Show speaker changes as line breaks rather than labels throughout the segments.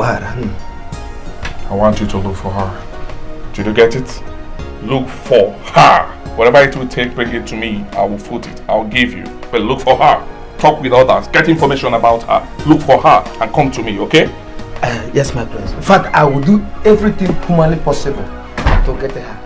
I want you to look for her. Did you get it? Look for her. Whatever it will take, bring it to me. I will foot it. I'll give you. But look for her. Talk with others. Get information about her. Look for her and come to me, okay?
Yes, my prince. In fact, I will do everything humanly possible to get her.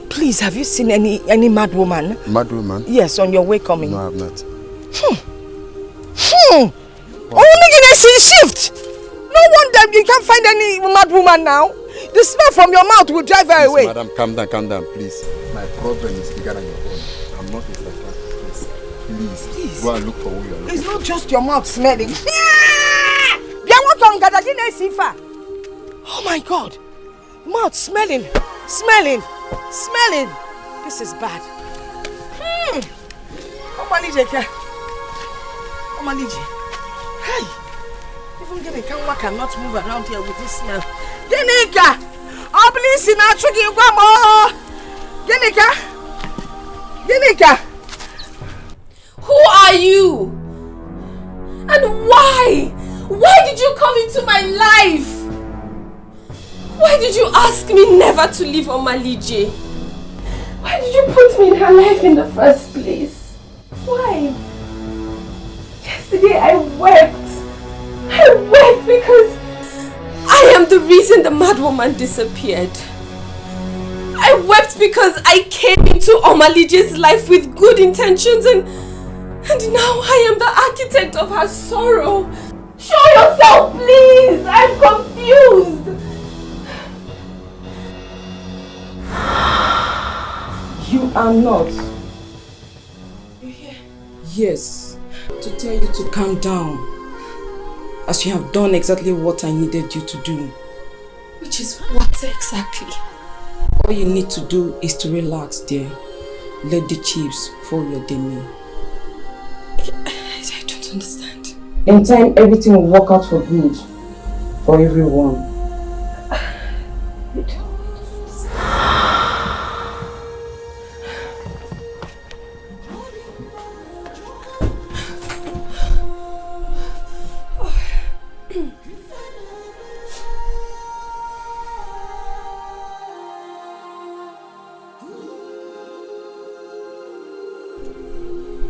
Please, have you seen any mad woman?
Mad woman?
Yes, on your way coming.
No, I have not.
Oh, shift! No wonder you can't find any mad woman now. The smell from your mouth will drive her away.
Madam, calm down, please. My problem is bigger than your own. I'm not a psychiatrist. Please, go and look for who you are looking.
It's not just your mouth smelling. Oh my God! Mouth smelling. This is bad. Hey! Even getting Kanwa cannot move around here with this smell. Genika! Oh, please, in our chuki, Genika!
Who are you? And why? Why did you come into my life? Why did you ask me never to leave Omalije? Why did you put me in her life in the first place? Why? Yesterday I wept. I wept because I am the reason the mad woman disappeared. I wept because I came into Omalije's life with good intentions and now I am the architect of her sorrow. Show yourself, please! I'm confused!
You are not.
You hear?
Yes. To tell you to calm down. As you have done exactly what I needed you to do.
Which is what exactly?
All you need to do is to relax, dear. Let the chiefs fall your demi.
I don't understand.
In time, everything will work out for good. For everyone.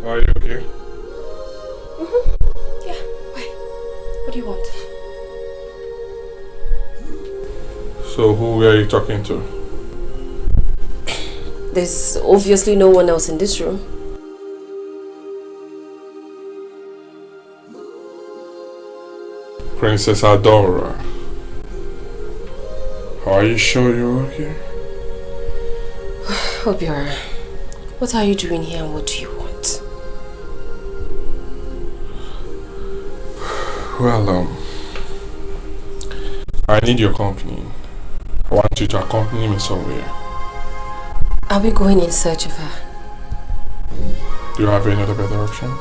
Are you okay?
Yeah, why? What do you want?
So who were you talking to?
There's obviously no one else in this room.
Princess Adora. Are you sure you're okay?
Obiora, what are you doing here and what do you want?
Well, I need your company. I want you to accompany me somewhere.
Are we going in search of her?
Do you have any other better option?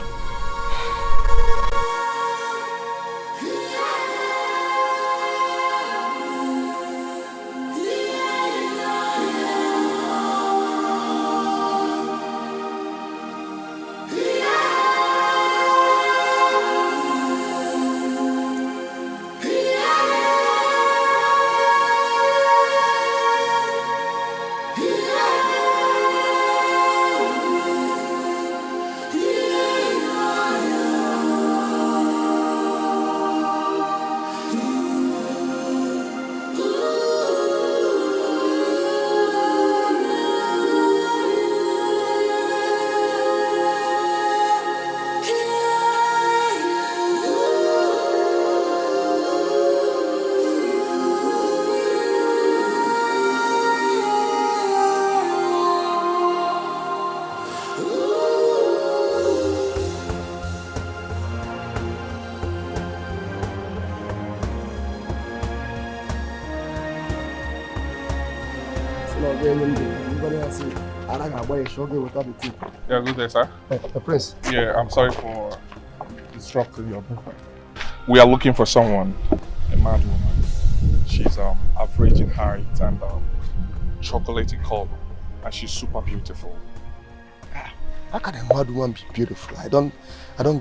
Yeah, good day, sir.
Prince.
Yeah, I'm sorry for disrupting your movement. We are looking for someone, a mad woman. She's average in height and chocolatey color, and she's super beautiful.
How can a mad woman be beautiful? I don't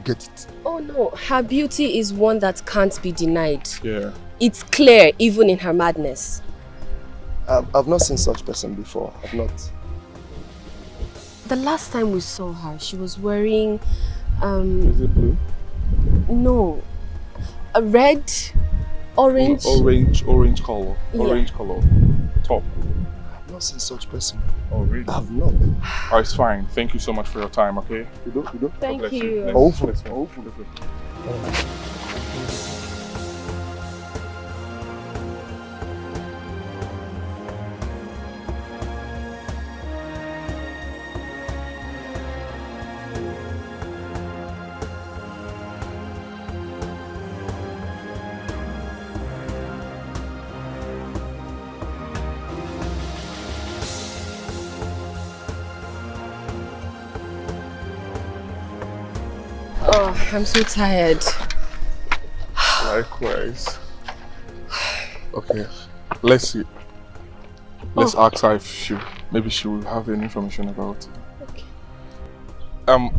get it.
Oh no, her beauty is one that can't be denied.
Yeah.
It's clear even in her madness.
I've not seen such person before. I've not.
The last time we saw her, she was wearing
Is it blue?
no, a red, orange.
Orange color.
Yeah.
Orange color. Top.
I've not seen such person.
Oh really?
I've not.
Oh, it's fine. Thank you so much for your time, okay?
You do?
Thank
God bless
you.
Let's go.
Oh, I'm so tired.
Likewise. Okay, let's see. Let's ask her if maybe she will have any information about it.
Okay.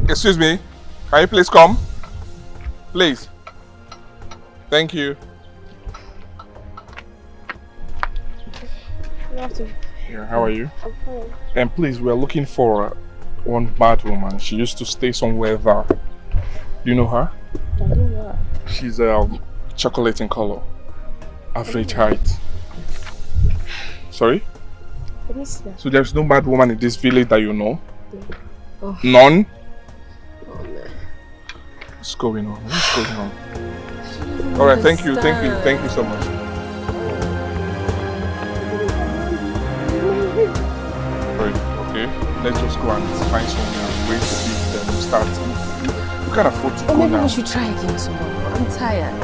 Excuse me. Can you please come? Please. Thank you. Yeah, how are you?
I'm fine.
And please, we're looking for one bad woman. She used to stay somewhere there. Do you know her?
I don't know her.
She's chocolate in color. Average height. Sorry?
Let me see her.
So there's no bad woman in this village that you know?
Oh.
None?
Oh man.
What's going on? What's going on? Alright, thank you so much. Right, okay. Let's just go and find somewhere and wait to see them start. We can't afford to
Or
go
maybe
now.
we should try again tomorrow. I'm tired.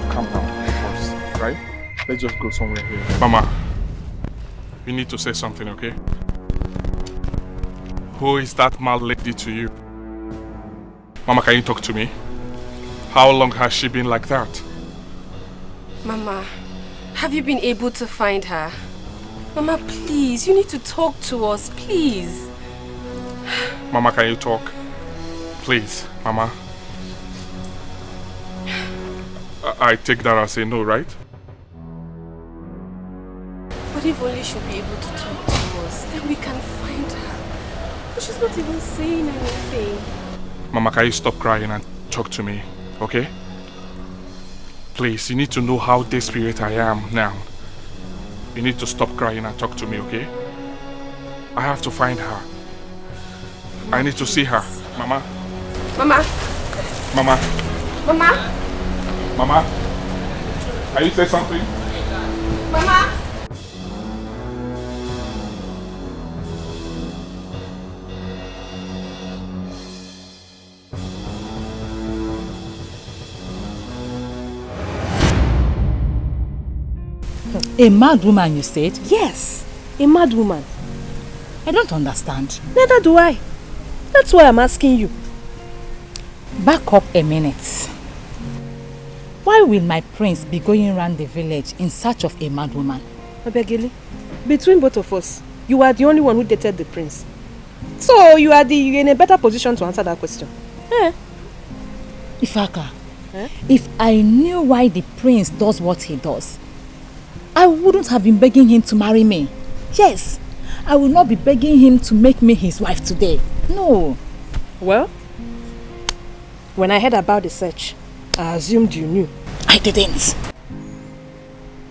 Calm down first, right? Let's just go somewhere here. Mama, you need to say something, okay? Who is that mad lady to you? Mama, can you talk to me? How long has she been like that?
Mama, have you been able to find her? Mama, please, you need to talk to us, please.
Mama, can you talk? Please, Mama. I take that as a no, right?
But if only she'll be able to talk to us, then we can find her. But she's not even saying anything.
Mama, can you stop crying and talk to me, okay? Please, you need to know how desperate I am now. You need to stop crying and talk to me, okay? I have to find her. I need to see her. Mama.
Mama.
Mama.
Mama.
Mama. Can you say something?
Mama.
A mad woman, you said?
Yes, a mad woman.
I don't understand.
Neither do I. That's why I'm asking you.
Back up a minute. Why will my prince be going around the village in search of a mad woman?
Abegele, between both of us, you are the only one who dated the prince. So you're in a better position to answer that question.
Ifaka, if I knew why the prince does what he does, I wouldn't have been begging him to marry me. Yes, I will not be begging him to make me his wife today. No.
Well, when I heard about the search, I assumed you knew.
I didn't.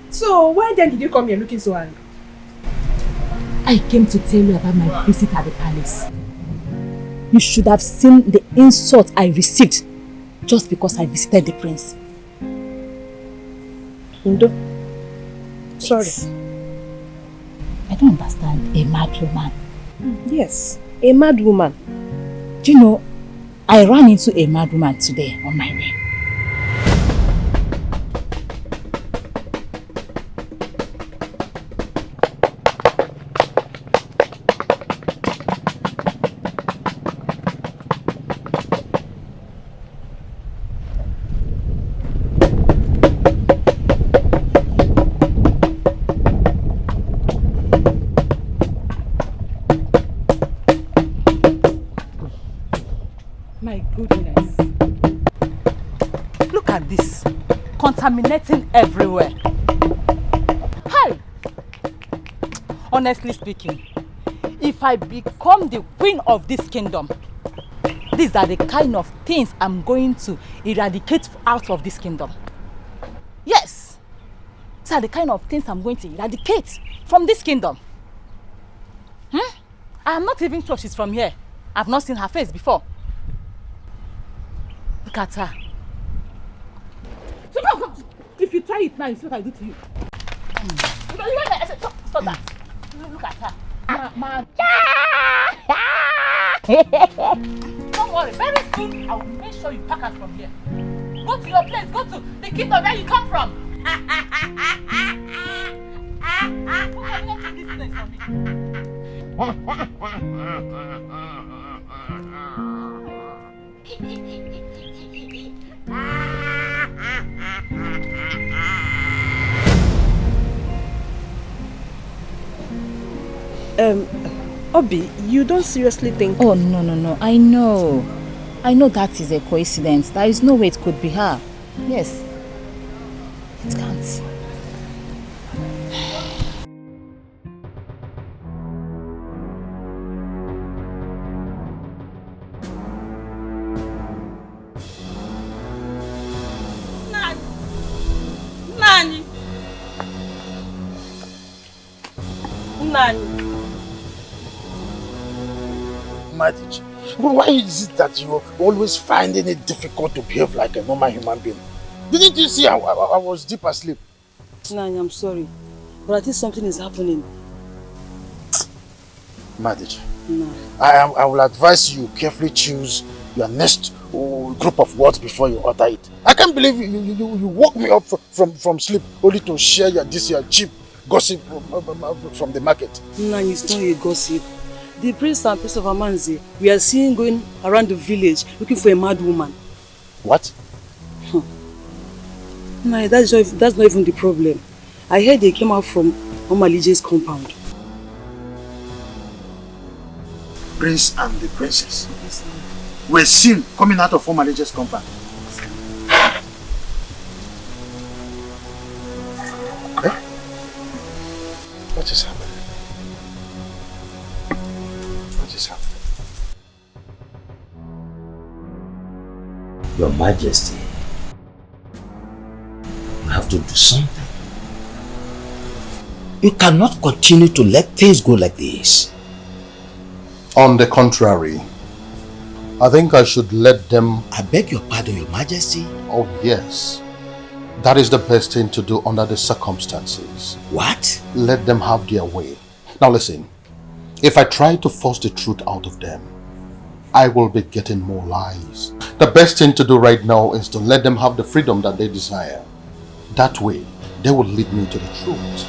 So why then did you come here looking so angry?
I came to tell you about my visit at the palace. You should have seen the insult I received just because I visited the prince.
Ndo. Sorry.
I don't understand a mad woman.
Yes, a mad woman.
Do you know, I ran into a mad woman today on my way. contaminating everywhere. Hi! Honestly speaking, if I become the queen of this kingdom, these are the kind of things I'm going to eradicate out of this kingdom. Yes! These are the kind of things I'm going to eradicate from this kingdom. I am not even sure she's from here. I've not seen her face before. Look at her. So come. If you try it now, you see what I do to you. Stop that. Look at her. Don't worry, very soon I will make sure you pack us from here. Go to your place, go to the kingdom where you come from. Come to this place for me.
Obi, you don't seriously think...
Oh, no. I know that is a coincidence. There is no way it could be her. Yes. It can't.
Nani.
Marriage. Why is it that you're always finding it difficult to behave like a normal human being? Didn't you see I was deep asleep?
Nani, I'm sorry, but I think something is happening.
Marriage.
No.
I will advise you carefully choose your next group of words before you utter it. I can't believe you woke me up from sleep only to share your cheap gossip from the market.
Nani, it's not a gossip. The prince and princess of Amanzi, we are seeing going around the village looking for a mad woman.
What?
Nani, that's not even the problem. I heard they came out from Omalije's compound.
Prince and the princess were seen coming out of Omalije's compound. What is happening? What is happening?
Your Majesty, you have to do something. You cannot continue to let things go like this.
On the contrary, I think I should let them...
I beg your pardon, Your Majesty.
Oh yes. That is the best thing to do under the circumstances.
What?
Let them have their way. Now listen, if I try to force the truth out of them, I will be getting more lies. The best thing to do right now is to let them have the freedom that they desire. That way, they will lead me to the truth.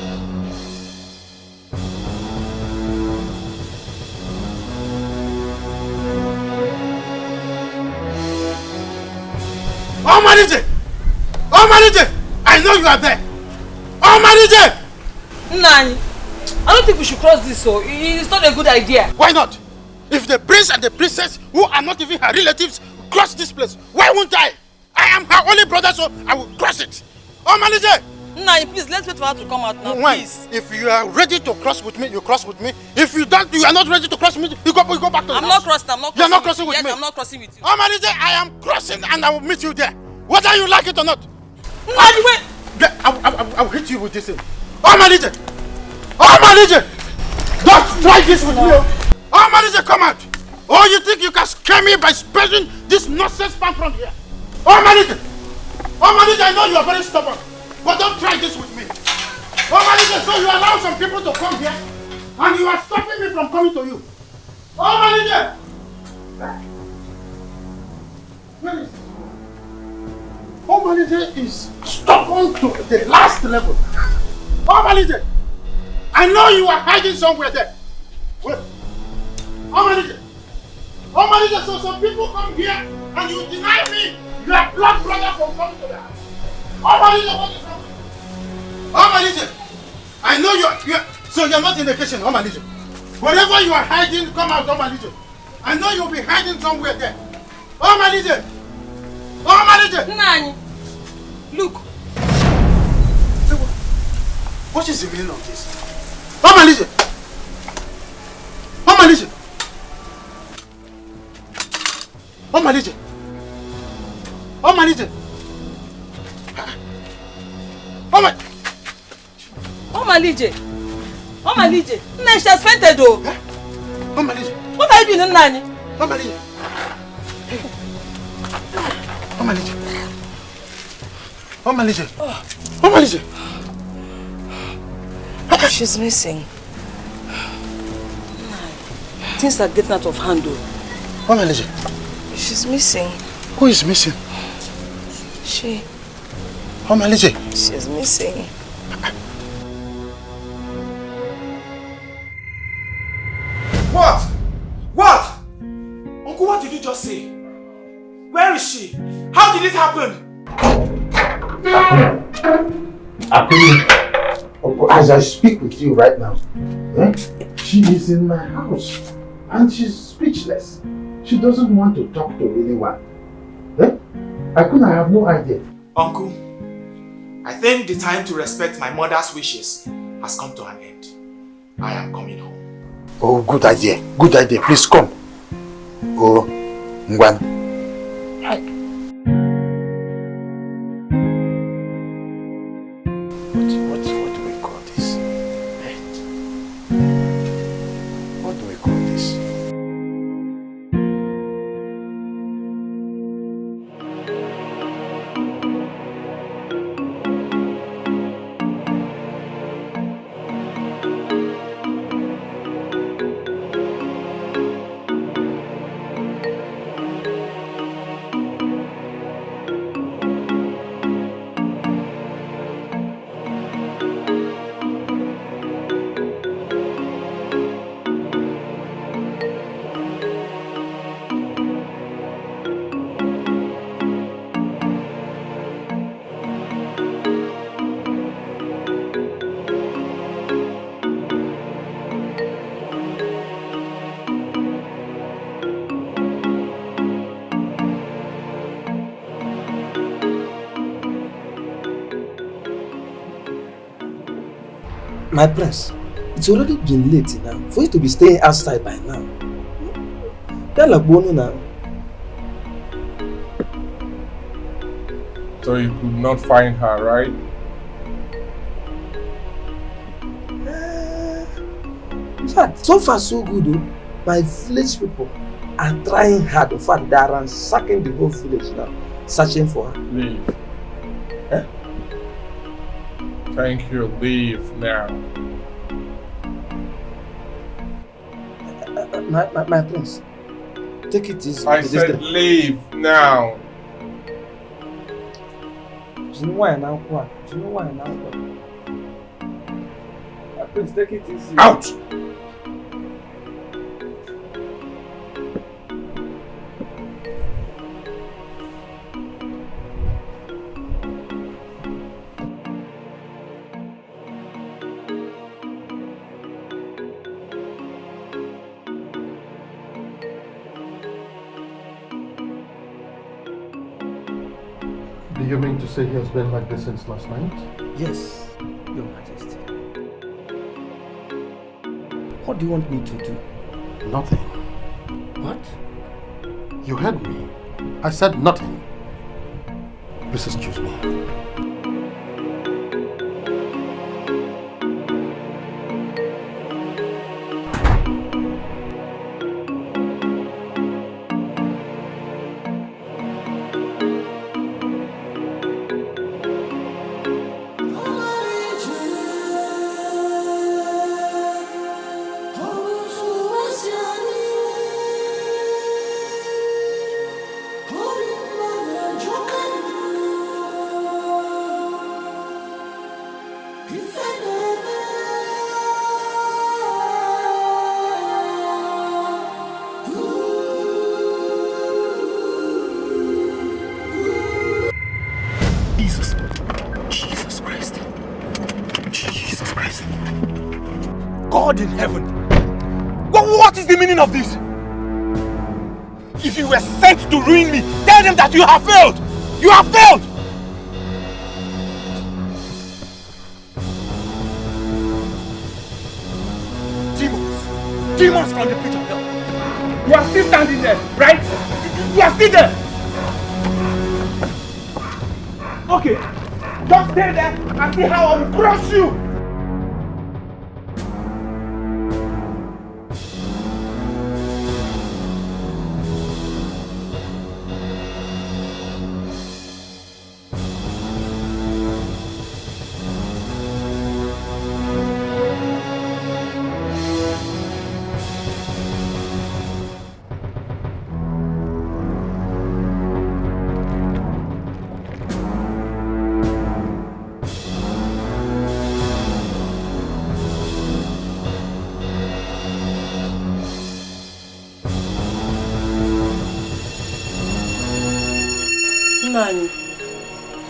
Oh, Manije! Oh, Manije! I know you are there! Oh, Manije!
Nani, I don't think we should cross this, so it's not a good idea.
Why not? If the prince and the princess, who are not even her relatives, cross this place, why won't I? I am her only brother, so I will cross it. Oh, Manije!
Nani, please, let's wait for her to come out now, please.
If you are ready to cross with me, you cross with me. If you don't, you are not ready to cross with me, you go back to the house.
I'm not crossing.
You're not crossing with me?
Yes, I'm not crossing with you.
Oh, Manije, I am crossing and I will meet you there. Whether you like it or not.
Nani, wait!
I will hit you with this thing. Oh, Manije! Oh, Manije! Don't try this with me. Oh, Manije, come out! Oh, you think you can scare me by spreading this nonsense pan from here? Oh, Manije! Oh, Manije, I know you are very stubborn, but don't try this with me. Oh, Manije, so you allow some people to come here, and you are stopping me from coming to you. Oh, Manije! Where is Oh, Manije is stubborn to the last level. Oh, Manije! I know you are hiding somewhere there. Wait. Oh, Manije! Oh, Manije, so some people come here and you deny me your blood brother from coming to the house. Oh, Manije, what is wrong? Oh, Manije! I know so you're not in the kitchen, oh, Manije. Wherever you are hiding, come out, oh, Manije. I know you'll be hiding somewhere there. Oh, Manije! Oh, Manije!
Nani, look,
What is the meaning of this? Mama, listen! Mama, listen! Mama, listen! Mama, listen! Mama!
Mama, listen! Mama, listen! Nna, she has fainted though!
Mama, listen!
What are you doing, Nani?
Mama, listen! Mama, listen! Mama, listen! Mama, listen!
She's missing. Things are getting out of hand though.
Mama, listen!
She's missing.
Who is missing?
She.
Mama, listen!
She's missing.
What? What? Uncle, what did you just say? Where is she? How did it happen?
As I speak with you right now, she is in my house and she's speechless. She doesn't want to talk to anyone. I have no idea.
Uncle, I think the time to respect my mother's wishes has come to an end. I am coming home.
Oh, good idea. Good idea. Please come. Oh, Ngwan. What do we call this? What do we call this?
My prince, it's already been late now for you to be staying outside by now. You're like Bono now.
So you could not find her, right?
In fact, so far so good though. My village people are trying hard. In fact, they are ransacking the whole village now, searching for her.
Leave. Thank you, leave now.
My prince, take it easy.
I said leave now.
Do you know why now? Do you know why now? My prince, take it easy.
Out!
Do you mean to say he has been like this since last night?
Yes, Your Majesty. What do you want me to do?
Nothing.
What?
You heard me. I said nothing. Please excuse me.
God in heaven! What is the meaning of this? If you were sent to ruin me, tell them that you have failed! You have failed! demons from the pit of hell. You are still standing there, right? You are still there. Okay, just stay there and see how I will crush you.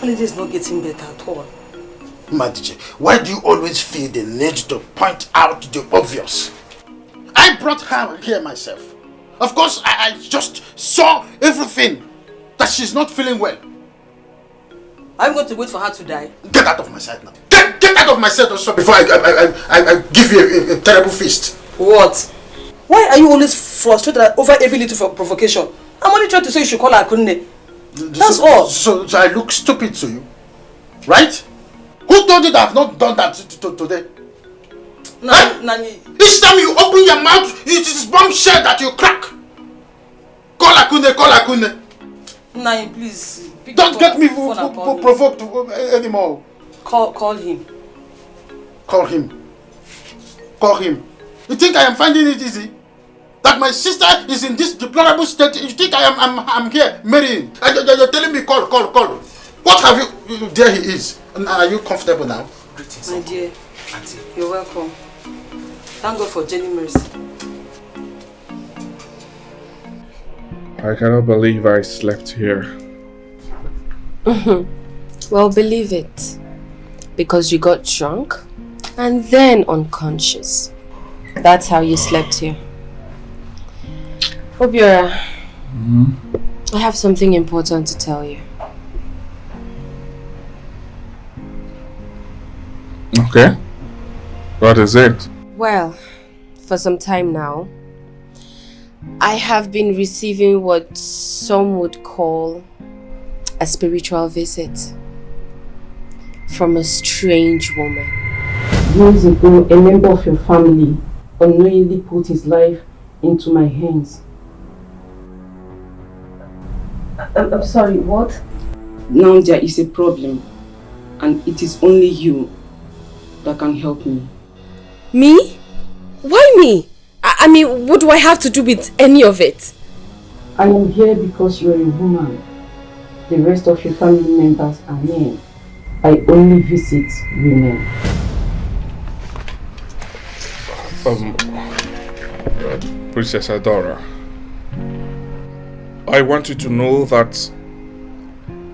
Holiday is not getting better at all.
Madije, why do you always feel the need to point out the obvious? I brought her here myself. Of course, I just saw everything, that she's not feeling well.
I'm going to wait for her to die.
Get out of my sight now. Get out of my sight also before I give you a terrible feast.
What? Why are you always frustrated over every little provocation? I'm only trying to say you should call her Akunne. That's all.
So I look stupid to you, right? Who told you that I've not done that today?
Nani.
Each time you open your mouth, it is bombshell that you crack. Call Akunne.
Nani, please.
Don't get me provoked anymore.
Call him.
Call him. You think I am finding it easy? That my sister is in this deplorable state? You think I'm here marrying? And you're telling me call. What have you? There he is. And are you comfortable now?
My dear, Auntie, you're welcome. Thank God for Jenny Mercy.
I cannot believe I slept here.
Well, believe it. Because you got drunk and then unconscious. That's how you slept here. Obiora, I have something important to tell you.
Okay. What is it?
Well, for some time now, I have been receiving what some would call a spiritual visit from a strange woman.
Years ago, a member of your family unknowingly put his life into my hands. I'm sorry, what? Now there is a problem, and it is only you that can help me.
Me? Why me? I mean, what do I have to do with any of it?
I am here because you are a woman. The rest of your family members are men. I only visit women.
Princess Adora, I want you to know that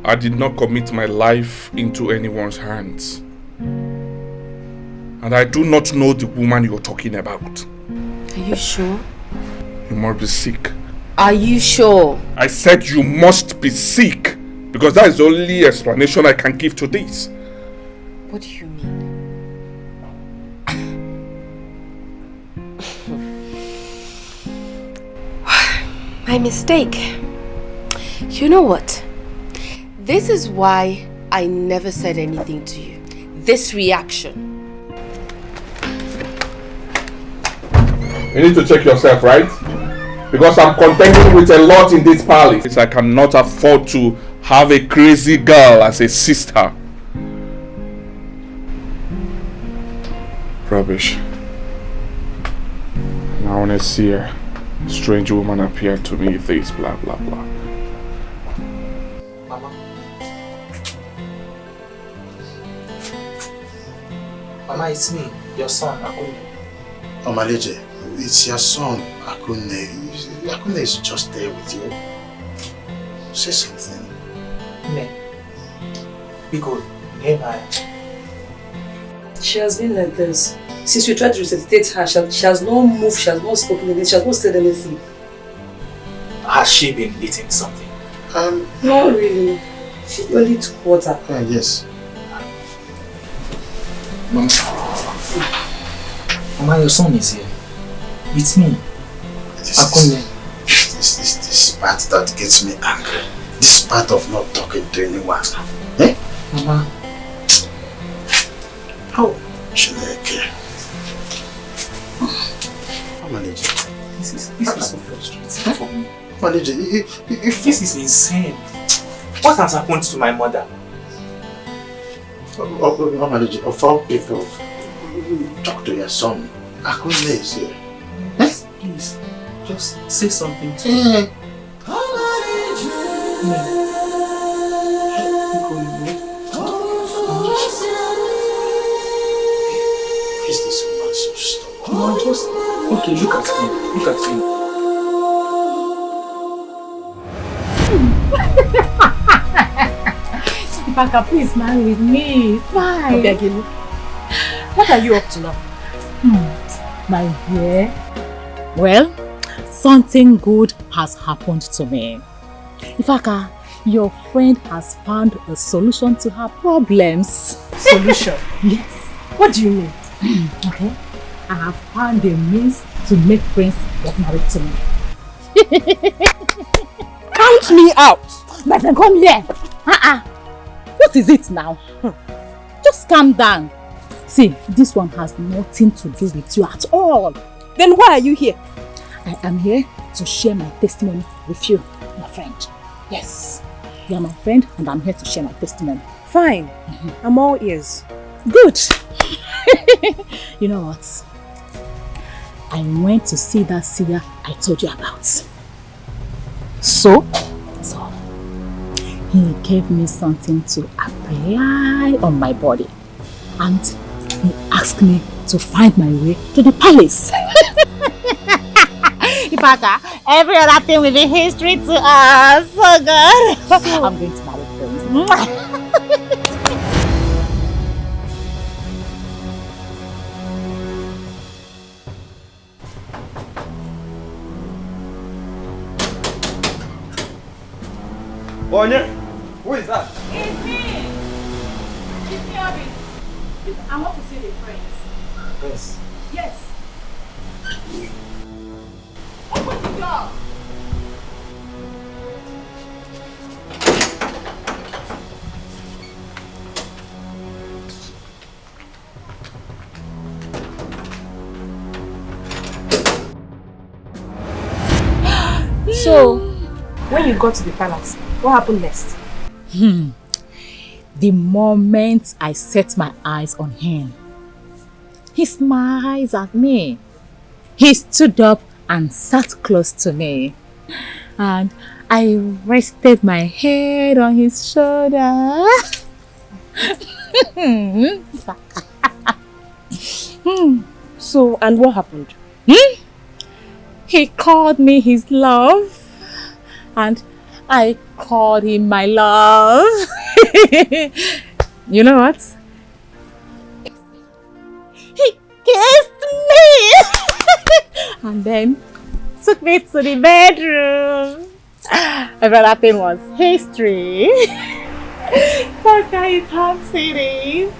I did not commit my life into anyone's hands. And I do not know the woman you're talking about.
Are you sure?
You must be sick.
Are you sure?
I said you must be sick, because that is the only explanation I can give to this.
What do you mean? My mistake. You know what? This is why I never said anything to you. This reaction.
You need to check yourself, right? Because I'm contending with a lot in this palace. I cannot afford to have a crazy girl as a sister. Rubbish. Now when I see her, a strange woman appeared to me, this blah blah blah.
Mama. Mama, it's me, your son, Akunne.
Oh, Malije, it's your son, Akunne. Akunne is just there with you. Say something.
Ne. Be good. Never.
She has been like this. Since we tried to resuscitate her, she has not moved, she has not spoken anything, she has not said anything.
Has she been eating something?
Not really. She only took water.
Yes.
Mama, your son is here.
It's me.
This part that gets me angry. This part of not talking to anyone. Eh?
Mama.
How should I care? How manage it?
This is so frustrating for me.
Manage it. If
this is insane. What has happened to my mother?
How manage it? Of all people, talk to your son. Akunle is here.
Please, just say something to me.
Is this woman so stubborn?
No, just okay. Look at me. Look at me.
Baka, please marry with me. Fine.
Okay, what are you up to now?
My dear. Well, something good has happened to me. Ifaka, your friend has found a solution to her problems.
Solution?
Yes.
What do you mean?
Okay. I have found a means to make Prince get married to me.
Count me out!
My friend, come here. What is it now? Just calm down. See, this one has nothing to do with you at all.
Then why are you here?
I am here to share my testimony with you, my friend. Yes, you are my friend and I'm here to share my testimony.
Fine. I'm all ears.
Good. You know what? I went to see that seer I told you about. So, he gave me something to apply on my body. And he asked me to find my way to the palace. Ifaka, every other thing will be history to us. So good. I'm going to marry Prince.
Bonnie, who is that?
It's me. It's me, Obi. I want to see the prince.
Prince?
Yes. Open the door.
So, when you got to the palace, what happened next?
The moment I set my eyes on him, he smiles at me. He stood up and sat close to me. And I rested my head on his shoulder.
So, and what happened?
He called me his love. And I called him my love. You know what? He kissed me. And then took me to the bedroom. Everything was history. Okay, you can't see this.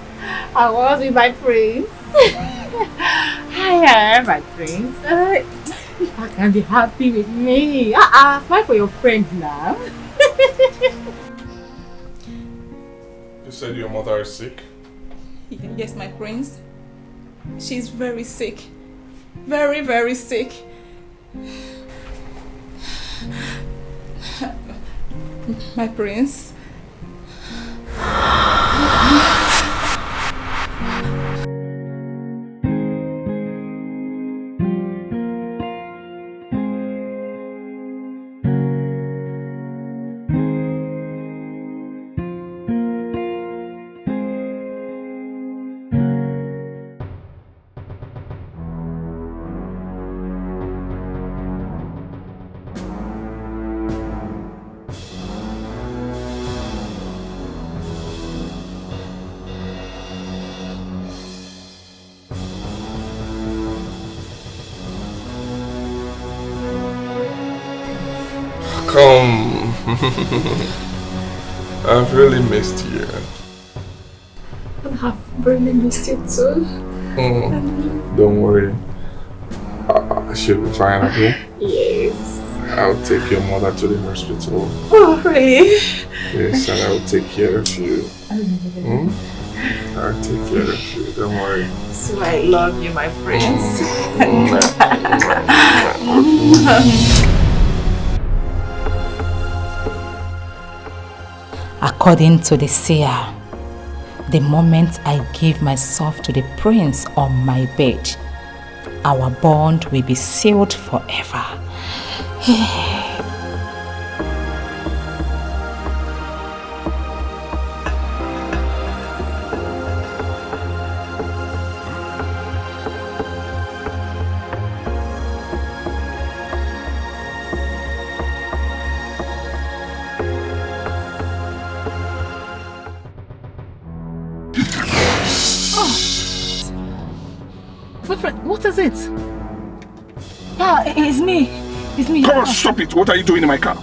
I was with my prince. Hi, my prince. If I can be happy with me. Smile for your friend now.
You said your mother is sick?
Yes, my prince. She's very sick. Very, very sick. My prince.
Come. I've really missed you.
I've really missed you too.
Don't worry. She'll be fine, okay?
Yes.
I'll take your mother to the hospital.
Oh, really?
Yes, and I'll take care of you. I'll take care of you, don't worry.
So I love you, my prince.
According to the seer, the moment I give myself to the prince on my bed, our bond will be sealed forever. What is it? Yeah, it's me. It's me.
Come on, stop it. What are you doing in my car?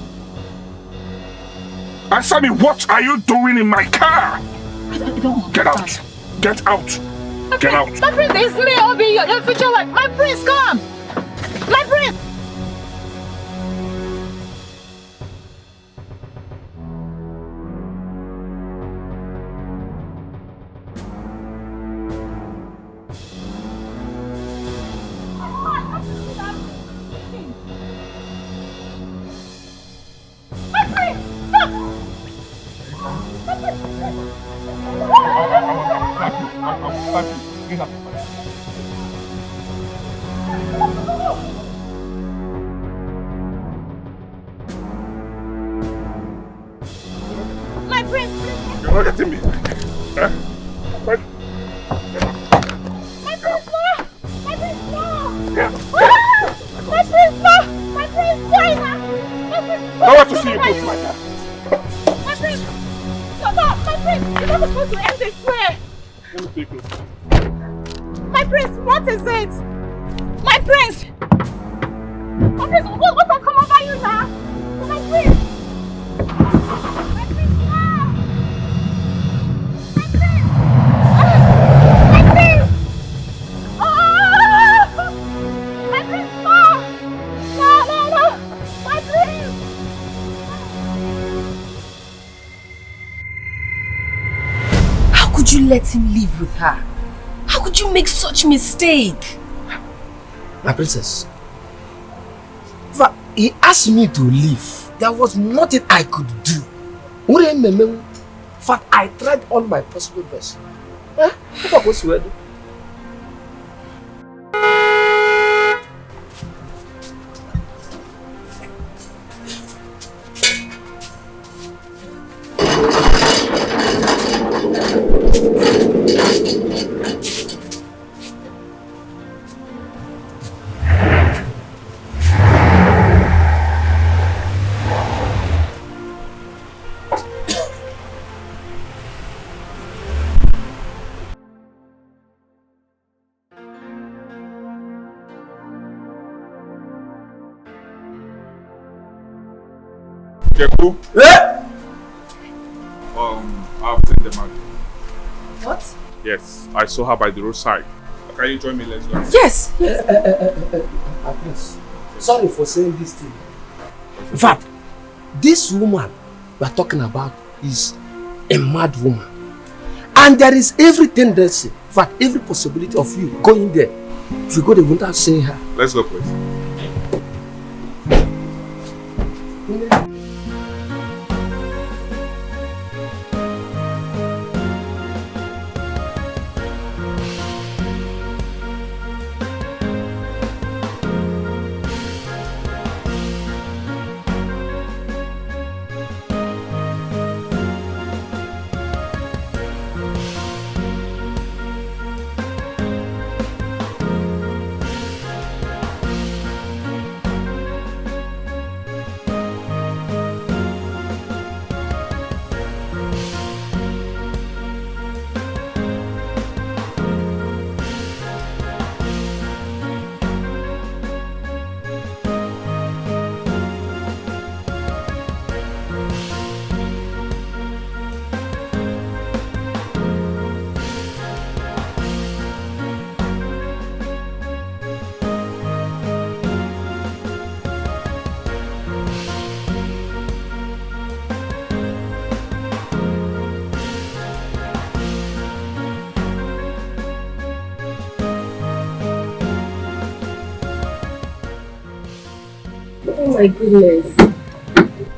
Answer me, what are you doing in my car?
I don't
Get out. Get out. Get out.
My prince, it's me, Obi, your future wife. My prince, come. My prince.
My prince,
You're not getting me. Huh? What?
my prince, no! My prince, no!
Yeah.
My prince, no! My prince, why not? My prince,
I want to see you go to my car.
my prince! No, my prince, you're not supposed to end this way!
Let me take you.
My prince, what is it? My prince! My prince, what has come over you now? My prince! My prince, no! My prince! My prince! Oh! My prince, no! No! My prince!
How could you let him live with her? How could you make such mistake?
My princess, he asked me to leave. There was nothing I could do. In fact, I tried all my possible best. What was ready?
Keku? I've seen the man.
What?
Yes, I saw her by the roadside. Can you join me? Let's go.
Yes!
Yes. Sorry for saying this thing. In fact, this woman we are talking about is a mad woman. And there is every tendency, in fact, every possibility of you going there. If you go there without seeing her.
Let's go, please.
Oh my goodness.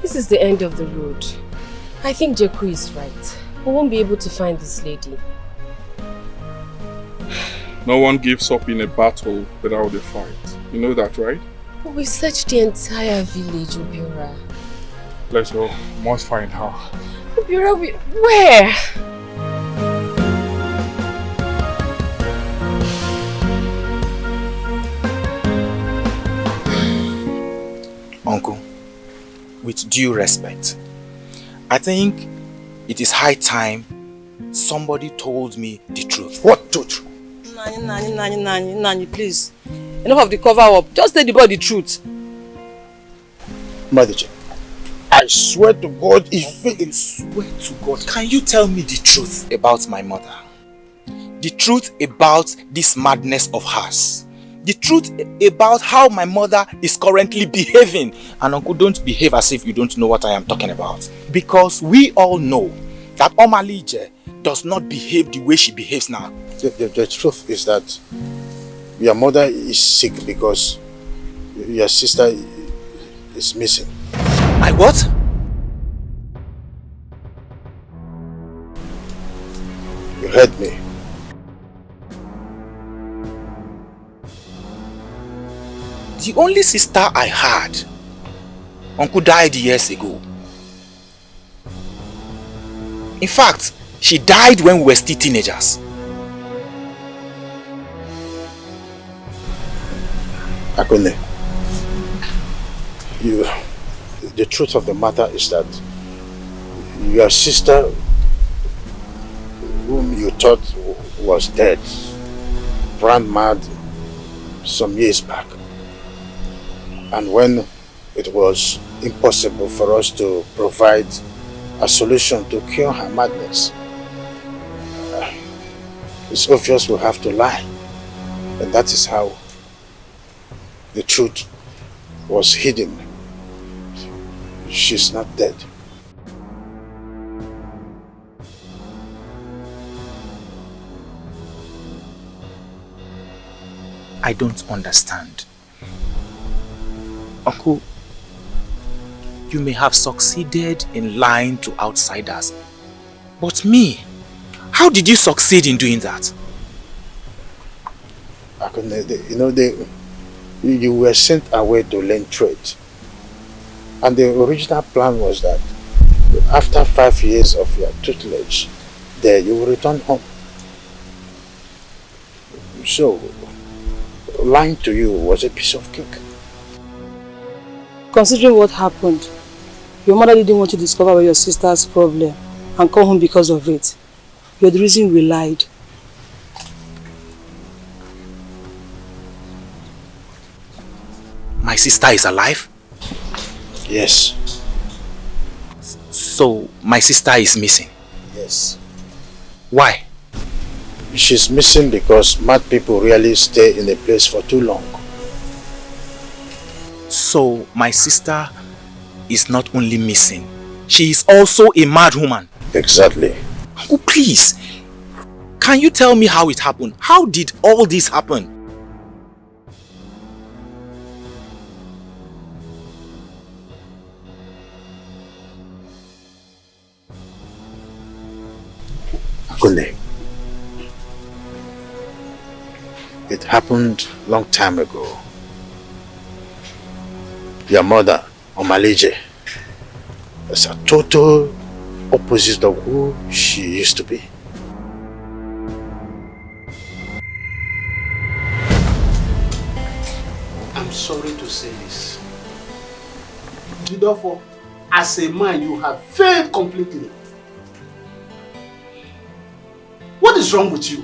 This is the end of the road. I think Jeku is right. We won't be able to find this lady.
No one gives up in a battle without a fight. You know that, right?
But we searched the entire village, Obiora.
Let's go. Must find her.
Obiora, where?
Uncle, with due respect, I think it is high time somebody told me the truth.
What truth?
Nani, please. Enough of the cover up. Just tell the boy the truth.
Madije, I swear to God, I
swear to God, can you tell me the truth about my mother? The truth about this madness of hers. The truth about how my mother is currently behaving. And Uncle, don't behave as if you don't know what I am talking about. Because we all know that Omalije does not behave the way she behaves now.
The truth is that your mother is sick because your sister is missing.
My what?
You heard me.
The only sister I had, Uncle, died years ago. In fact, she died when we were still teenagers.
Akone, the truth of the matter is that your sister, whom you thought was dead, ran mad some years back. And when it was impossible for us to provide a solution to cure her madness, it's obvious we have to lie. And that is how the truth was hidden. She's not dead.
I don't understand. Uncle, you may have succeeded in lying to outsiders. But me, how did you succeed in doing that?
You were sent away to learn trade. And the original plan was that after 5 years of your tutelage, there you will return home. So, lying to you was a piece of cake.
Considering what happened, your mother didn't want to discover your sister's problem and come home because of it. You're the reason we lied.
My sister is alive?
Yes.
So, my sister is missing?
Yes.
Why?
She's missing because mad people really stay in a place for too long.
So, my sister is not only missing, she is also a mad woman.
Exactly.
Uncle, please, can you tell me how it happened? How did all this happen?
Akule, it happened long time ago. Your mother, Omalije, is a total opposite of who she used to be.
I'm sorry to say this. Therefore, as a man, you have failed completely. What is wrong with you?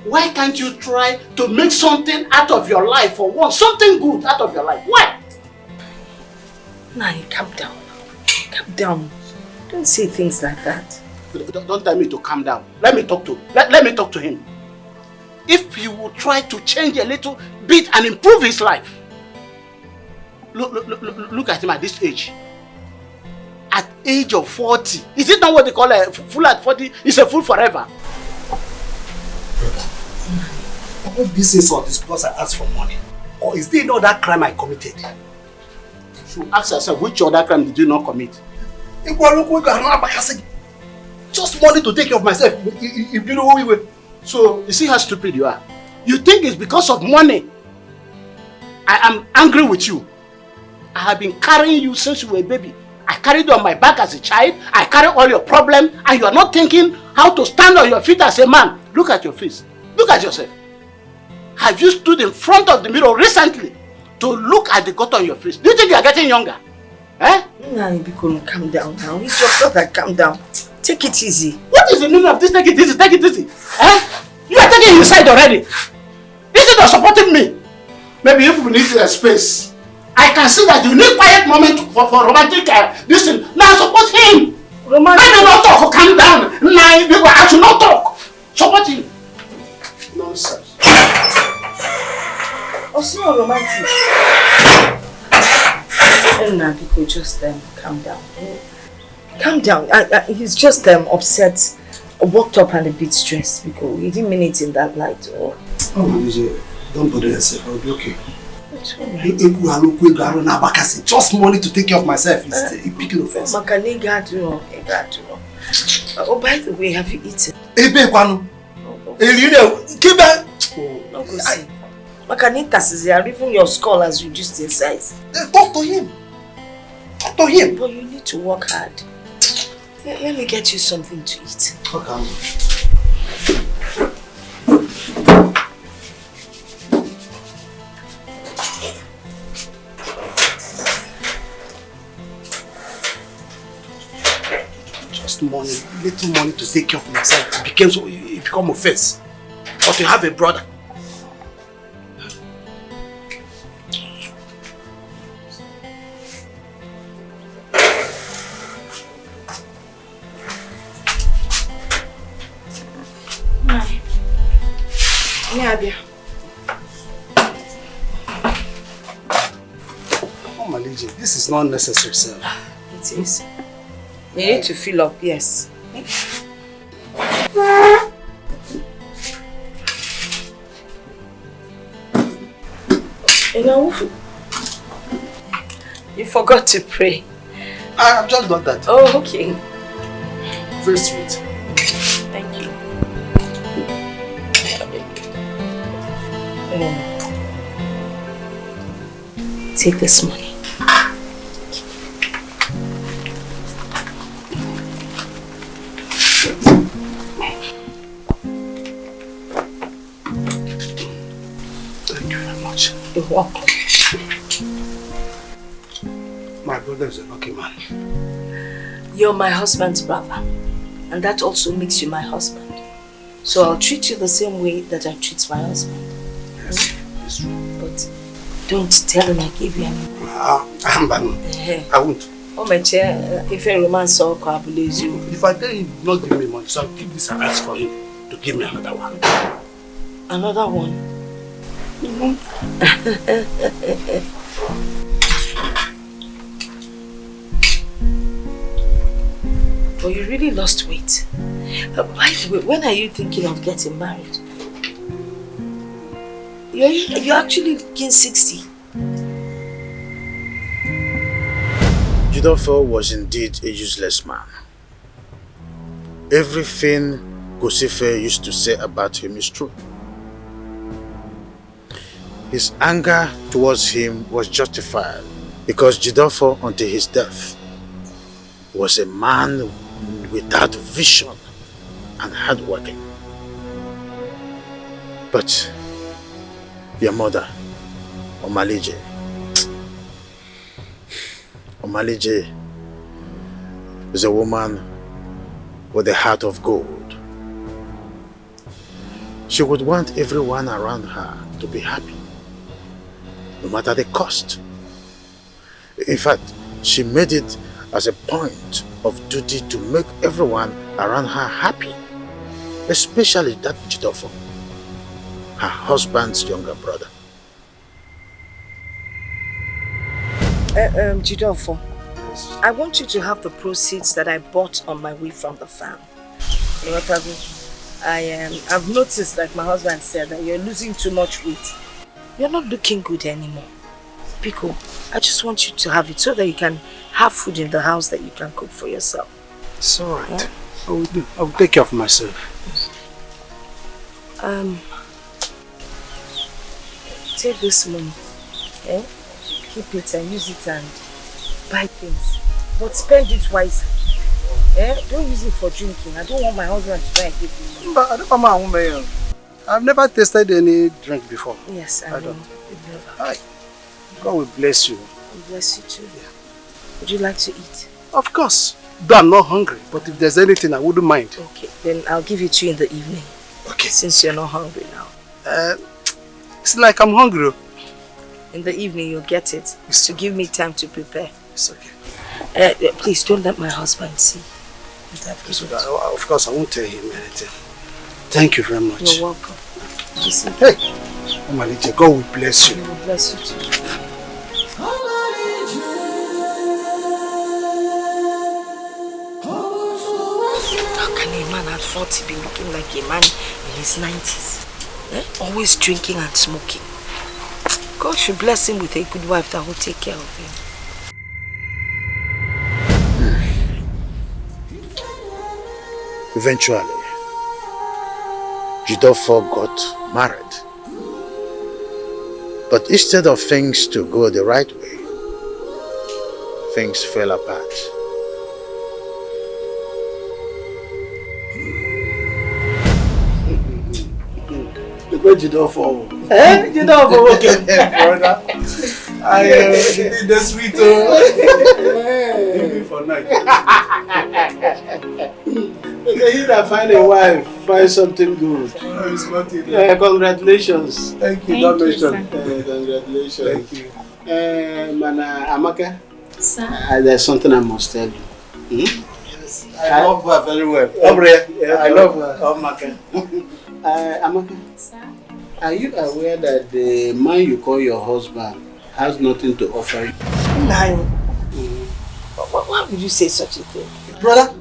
Why can't you try to make something out of your life for once? Something good out of your life. Why?
Nani, calm down. Calm down. Don't say things like that.
Don't tell me to calm down. Let me talk to him. If he will try to change a little bit and improve his life. Look at him at this age. At age of 40. Is it not what they call a fool at 40? He's a fool forever.
All this is for this because I asked for money.
Or is there no other crime I committed? So ask yourself, which other crime did you not commit? Just money to take care of myself. So, you see how stupid you are? You think it's because of money I am angry with you. I have been carrying you since you were a baby. I carried you on my back as a child. I carry all your problems, and you are not thinking how to stand on your feet as a man. Look at your face. Look at yourself. Have you stood in front of the mirror recently to look at the cut on your face? Do you think you are getting younger? Eh?
Nah, calm down now. It's your brother, calm down. Take it easy.
What is the meaning of this? Take it easy, take it easy. Eh? You are taking his side already. Instead of supporting me, maybe if we need a space, I can see that you need quiet moment for romantic this thing. Now support him. Romantic. I do not talk. Calm down. Now I should not talk. Support him. Nonsense.
Also not romantic. Nah, because just calm down. Calm down. He's just upset, worked up and a bit stressed because he didn't mean it in that light. Oh,
Manager, don't bother yourself. I'll be okay.
It's alright.
Just money to take care of myself. It's a picking offense.
Oh, by the way, have you eaten? No, go see. Makanitas is here. Even your skull has reduced in size.
Talk to him. Talk to him.
But you need to work hard. Let me get you something to eat.
Okay. Just money, little money to take care of myself. It become offense. Or to have a brother. Oh, Maliji, this is not necessary, sir.
It is. You need to fill up, yes. You forgot to pray.
I've just done that.
Oh, okay.
Very sweet.
Thank you. Take this money.
Thank you very much.
You're welcome.
My brother is a lucky man.
You're my husband's brother. And that also makes you my husband. So I'll treat you the same way that I treat my husband.
Yes, it's true.
But don't tell him I gave you any.
I won't.
Oh my chair, if a romance so I believe you.
If I tell him not give me money, so I'll keep this and ask for him to give me another one.
Another one? But you really lost weight. By the way, when are you thinking of getting married? You're actually looking 60.
Jidofo was indeed a useless man. Everything Gosife used to say about him is true. His anger towards him was justified because Jidofo, until his death, was a man without vision and hardworking. But your mother, Omalije is a woman with a heart of gold. She would want everyone around her to be happy, no matter the cost. In fact, she made it as a point of duty to make everyone around her happy, especially that Jidofo, her husband's younger brother.
Jidofo, I want you to have the proceeds that I bought on my way from the farm. You know what I mean? I've noticed, like my husband said, that you're losing too much weight. You're not looking good anymore. Biko, I just want you to have it so that you can have food in the house that you can cook for yourself.
It's alright.
Yeah?
I will take care of myself.
Take this money. Eh? Keep it and use it and buy things. But spend it wisely. Eh? Don't use it for drinking. I don't want my husband to try and give me money.
I've never tasted any drink before.
Yes, I know.
Hi. God will bless you.
God bless you too. Yeah. Would you like to eat?
Of course. Though I'm not hungry, but if there's anything, I wouldn't mind.
Okay, then I'll give it to you in the evening.
Okay.
Since you're not hungry now.
It's like I'm hungry.
In the evening, you'll get it. It's to give me time to prepare.
It's okay.
Please don't let my husband see.
Of course, I won't tell him anything. Thank you very much.
You're welcome.
Hey, Omalije, God will bless you.
He will bless you too. How can a man at 40 be looking like a man in his 90s? Always drinking and smoking. God should bless him with a good wife that will take care of him.
Eventually, Jidofo got married. But instead of things to go the right way, things fell apart.
Jidofo. Jidofo, okay. Brother. I did the sweet. Even for night. He that find a wife, find something good. Congratulations. Thank you. Don't mention. Congratulations. Thank you. Mana Amaka.
Sir.
There's something I must tell you.
Yes, I love her very well.
I love her. Amaka. Amaka.
Sir.
Are you aware that the man you call your husband has nothing to offer you?
Nine. Why would you say such a thing?
Brother,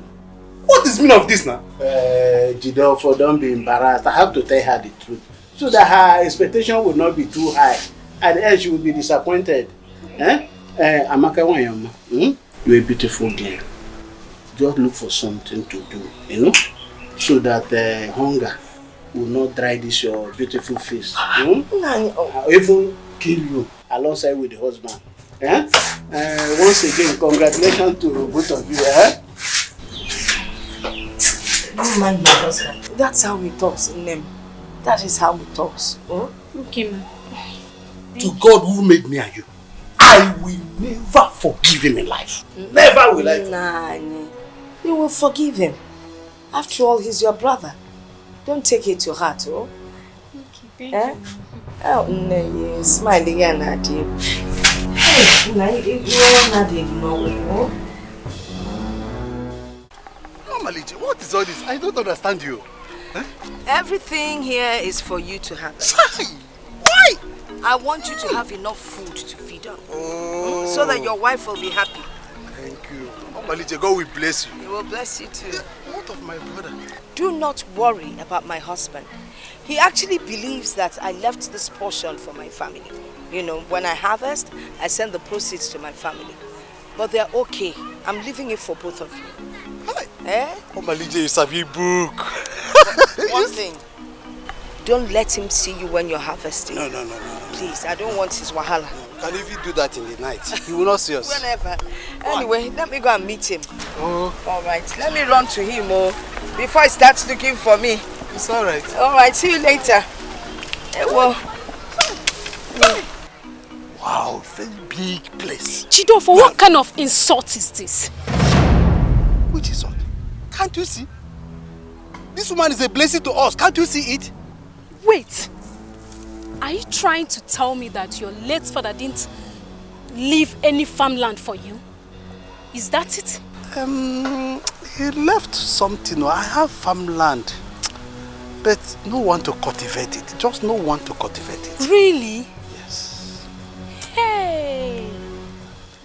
what is the meaning of this now? Jidofo, don't be embarrassed. I have to tell her the truth. So that her expectation will not be too high. At the end, she will be disappointed. Amaka Wanyama, you're a beautiful girl. Just look for something to do, you know? So that hunger will not dry this your beautiful face. Even kill you alongside with the husband. Once again, congratulations to both of you.
Don't mind my husband. That's how he talks in them. That is how he talks.
Okay, ma.
To God who made me and you, I will never forgive him in life. Never will I.
Nah, you will forgive him. After all, he's your brother. Don't take it to heart, oh?
Okay, thank you.
Oh, no, you smile again at you. Hey, you are not in no.
Malije, what is all this? I don't understand you.
Everything here is for you to have.
Why?
I want you to have enough food to feed on. So that your wife will be happy.
Thank you. Malije, God will bless you.
He will bless you too.
What of my brother?
Do not worry about my husband. He actually believes that I left this portion for my family. You know, when I harvest, I send the proceeds to my family. But they're okay. I'm leaving it for both of you.
Hi. Malije, you sabi book.
One thing. Don't let him see you when you're harvesting.
No.
Please, I don't want his wahala.
Can if you do that in the night, he will not see us.
Whenever. Anyway, let me go and meet him. Alright, let me run to him before he starts looking for me.
It's alright.
Alright, see you later.
Wow, very big place.
Jidofo, what kind of insult is this?
Which insult? Can't you see? This woman is a blessing to us. Can't you see it?
Wait. Are you trying to tell me that your late father didn't leave any farmland for you? Is that it?
He left something. I have farmland. But no one to cultivate it. Just no one to cultivate it.
Really?
Yes.
Hey.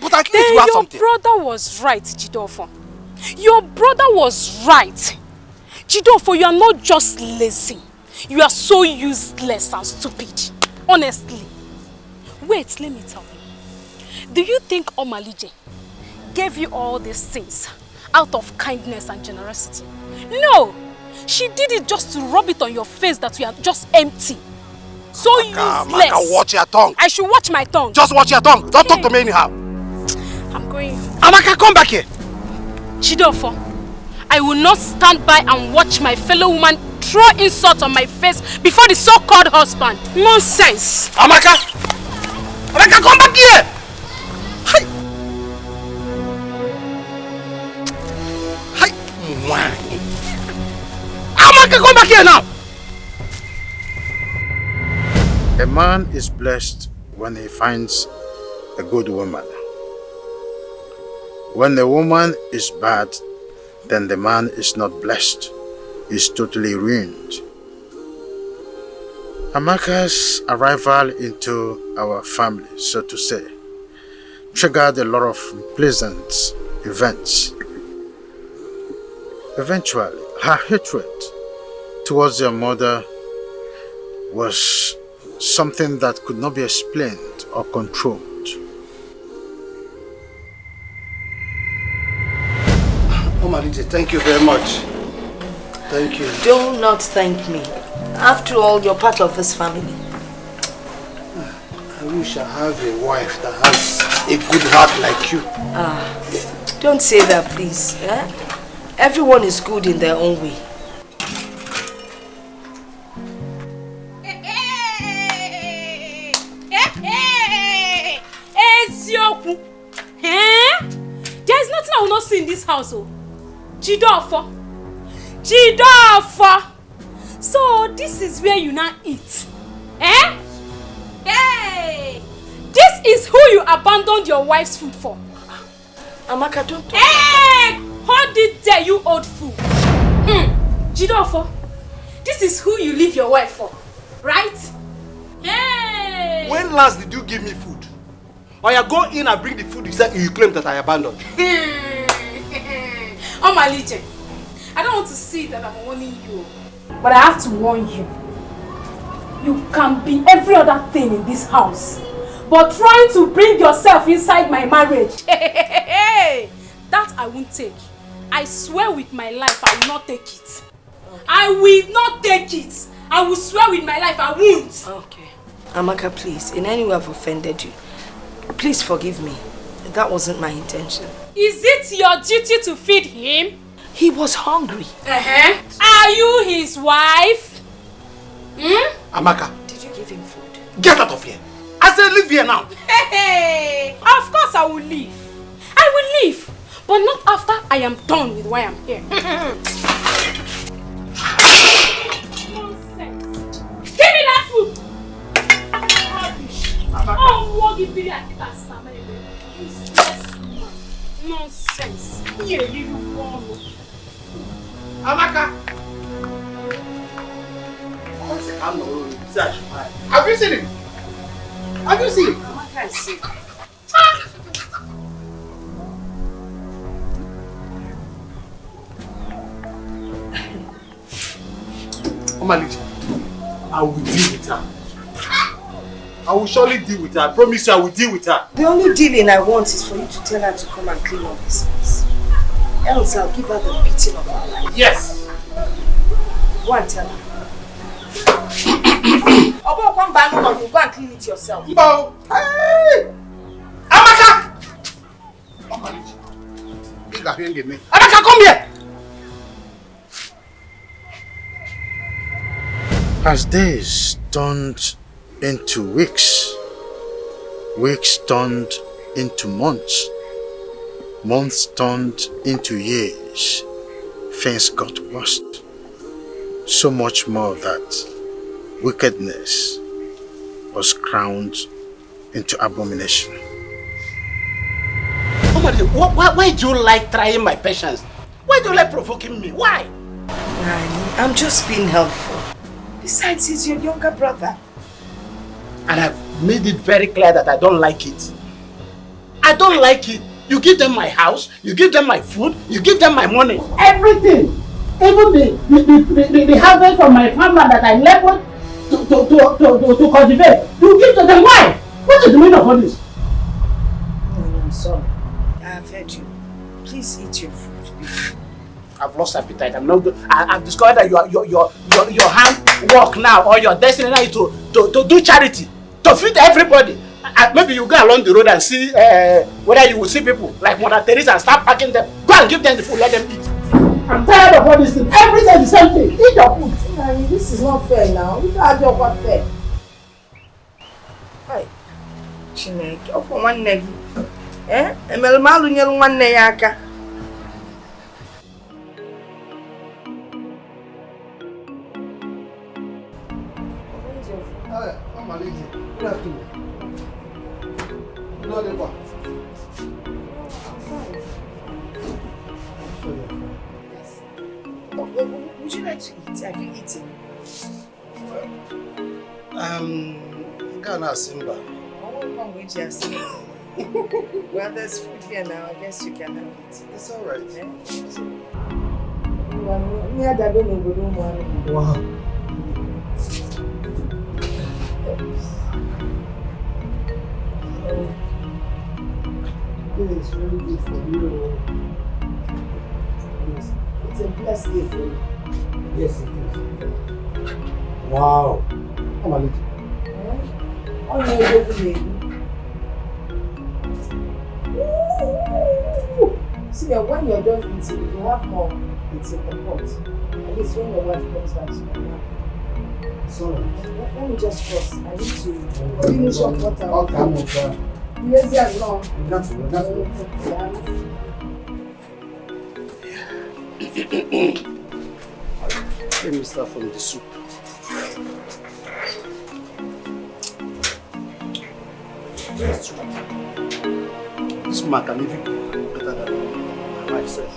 But at least you have something.
Your brother was right, Jidofo. Your brother was right. Jidofo, you are not just lazy. You are so useless and stupid. Honestly. Wait, let me tell you. Do you think Omalije gave you all these things out of kindness and generosity? No! She did it just to rub it on your face that you are just empty. So useless.
Amaka, watch your tongue.
I should watch my tongue.
Just watch your tongue. Don't talk to me anyhow.
I'm going.
Amaka, come back here.
Chidofo, I will not stand by and watch my fellow woman throw insults on my face before the so-called husband. Nonsense.
Amaka! Amaka, come back here! Hi! Hi! Amaka, come back here now! A man is blessed when he finds a good woman. When the woman is bad, then the man is not blessed. He's totally ruined. Amaka's arrival into our family, so to say, triggered a lot of pleasant events. Eventually, her hatred towards your mother was something that could not be explained or controlled.
Omalije, thank you very much. Thank you.
Do not thank me. After all, you're part of this family.
I wish I have a wife that has a good heart like you.
Don't say that, please. Everyone is good in their own way.
There is nothing I will not see in this house. Chidofo. Chidofo. So this is where you now eat. Hey! This is who you abandoned your wife's food for.
Amaka, don't talk.
Hey! Hold it there, you old fool. Chidofo. This is who you leave your wife for. Right? Hey!
When last did you give me food? Or you go in and bring the food you claim that I abandoned?
Oh my legend. I don't want to see that I'm warning you. But I have to warn you. You can be every other thing in this house. But trying to bring yourself inside my marriage. That I won't take. I swear with my life I will not take it. Okay. I will not take it. I will swear with my life I won't.
Okay. Amaka, please. In any way I've offended you, please forgive me. That wasn't my intention.
Is it your duty to feed him?
He was hungry.
Are you his wife?
Amaka.
Did you give him food?
Get out of here. I said leave here now.
Hey, of course I will leave. I will leave. But not after I am done with why I'm here. Nonsense. Give me that food. Oh, what give me that nonsense. Here, you wrong.
Amaka. Have you seen it? Have you seen it?
Amaka is sick.
Omalije, I will deal with her. I will surely deal with her. I promise you I will deal with her.
The only dealing I want is for you to tell her to come and clean up this place. Else I'll give her the beating of her life.
Yes!
Go and tell her. Obo, come back and you go and clean it yourself.
No! Hey! Amaka! Omalije, Amaka, come here!
As days turned into weeks, weeks turned into months, months turned into years, things got worse. So much more that wickedness was crowned into abomination.
Why do you like trying my patience? Why do you like provoking me? Why?
I'm just being helpful. Besides, he's your younger brother.
And I've made it very clear that I don't like it. I don't like it. You give them my house, you give them my food, you give them my money. Everything. Even the harvest from my farmer that I left to cultivate. You give to them. Why?
What is the meaning of all this?
No, I'm sorry. I have heard you. Please eat your food.
I've lost appetite. I'm not good. I've discovered that your hand work now, or your destiny now is to do charity, to feed everybody. Maybe you go along the road and see whether you will see people like Mother Teresa and start packing them. Go and give them the food, let them eat. I'm tired of all these things. Every day the same thing. Eat your food.
Nani, this is not fair now. You can't do what fair. Hey, Chineke, open one leg. Emelmalu nyelu nwanne ya aka.
Good afternoon. No, they want.
Yes. Would you like to eat? Have you eaten?
Ghana Simba.
Oh, we just. Well, there's food here now. I guess you can have it.
It's all right.
Wow.
It's very good for you. Yes.
It's a blessed day for you.
Yes, it is. Wow. Come on,
Oh, no, baby. See, when you're done eating, if you have more, it's in the pot. At least when your wife comes back, she can have.
Sorry.
Let me just cross. I need to finish up what I want.
Okay,
Yes, yes, no.
Let me start from the soup. This man can even cook better than myself.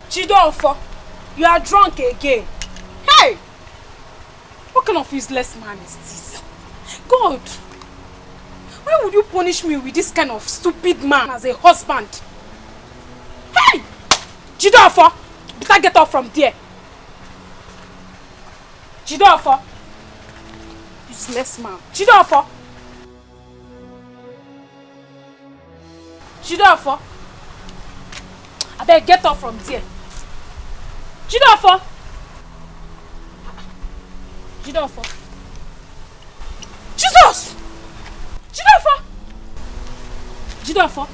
Chidofo, you are drunk again. Hey! What kind of useless man is this? God! Why would you punish me with this kind of stupid man as a husband? Hey! Chidofo! Better get off from there. Chidofo! Useless man. Chidofo! Chidofo! I better get off from there. Chidofo! Chidofo! Jesus! Chidofo! Chidofo!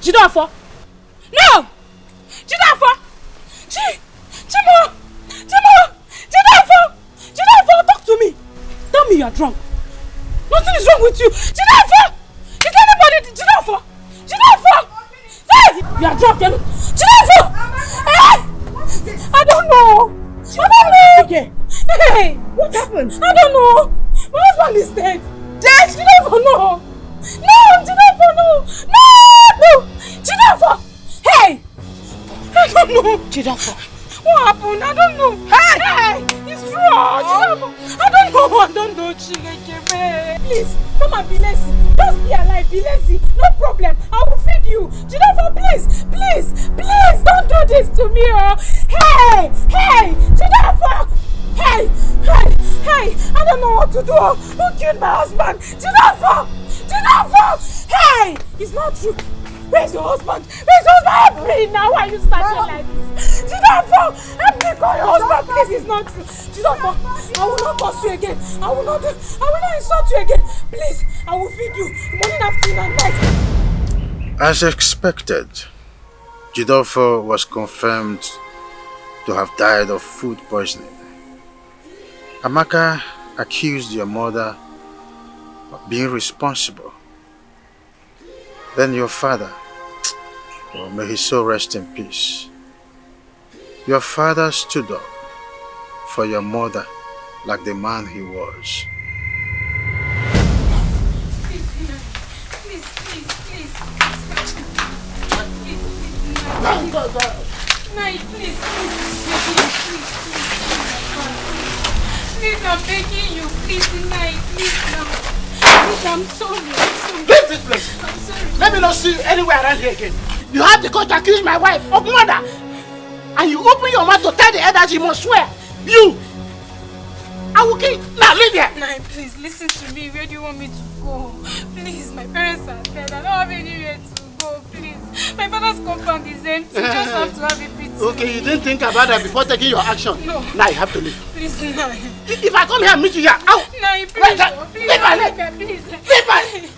Chidofo! No! Chidofo! Chimo! Chidofo! Chidofo! Talk to me! Tell me you are drunk. Nothing is wrong with you. Chidofo! Is anybody? Chidofo! Chidofo! Hey! You are drunk. Chidofo! Hey! I don't know. I don't know.
Okay.
Hey!
What happened?
I don't know. My husband is dead. Dead? Chidofo, no. No, Chidofo, no. No! Chidofo! Hey! I don't know.
Chidofo.
What happened? I don't know. Hey! It's true. Chidofo. I don't know, Chileke. Please, come and be lazy. Just be alive, be lazy. No problem. I will feed you. Chidofo, please, don't do this to me. Oh. Hey, Chidofo. Hey, I don't know what to do. Who killed my husband? Chidofo. Hey! It's not true! Where's your husband? Where's your husband? Help me now! Why are you standing like this? Jidofo! Help me call your husband, please! It's not true! Jidofo! I will not curse you again! I will not insult you again! Please! I will feed you morning, afternoon and night!
As expected, Jidofo was confirmed to have died of food poisoning. Amaka accused your mother of being responsible. Then your father, oh, may his soul rest in peace. Your father stood up for your mother like the man he was.
Please. Please, I'm begging you. Please, please, now. Please, I'm sorry.
Leave this place.
I'm sorry.
Let me not see you anywhere around here again. You have the courage to accuse my wife of murder. And you open your mouth to tell the elders you must swear. You! I will kill you. Now leave here.
Nai, please, listen to me. Where do you want me to go? Please, my parents are dead. I don't have anywhere to go. Please. My father's compound is empty. You just have to have a pity.
Okay, you didn't think about that before taking your action.
No.
Now you have to leave.
Please, Nai.
If I come here and meet you here, out!
Nai, please.
Leave my leg.
Please.
Leave my leg.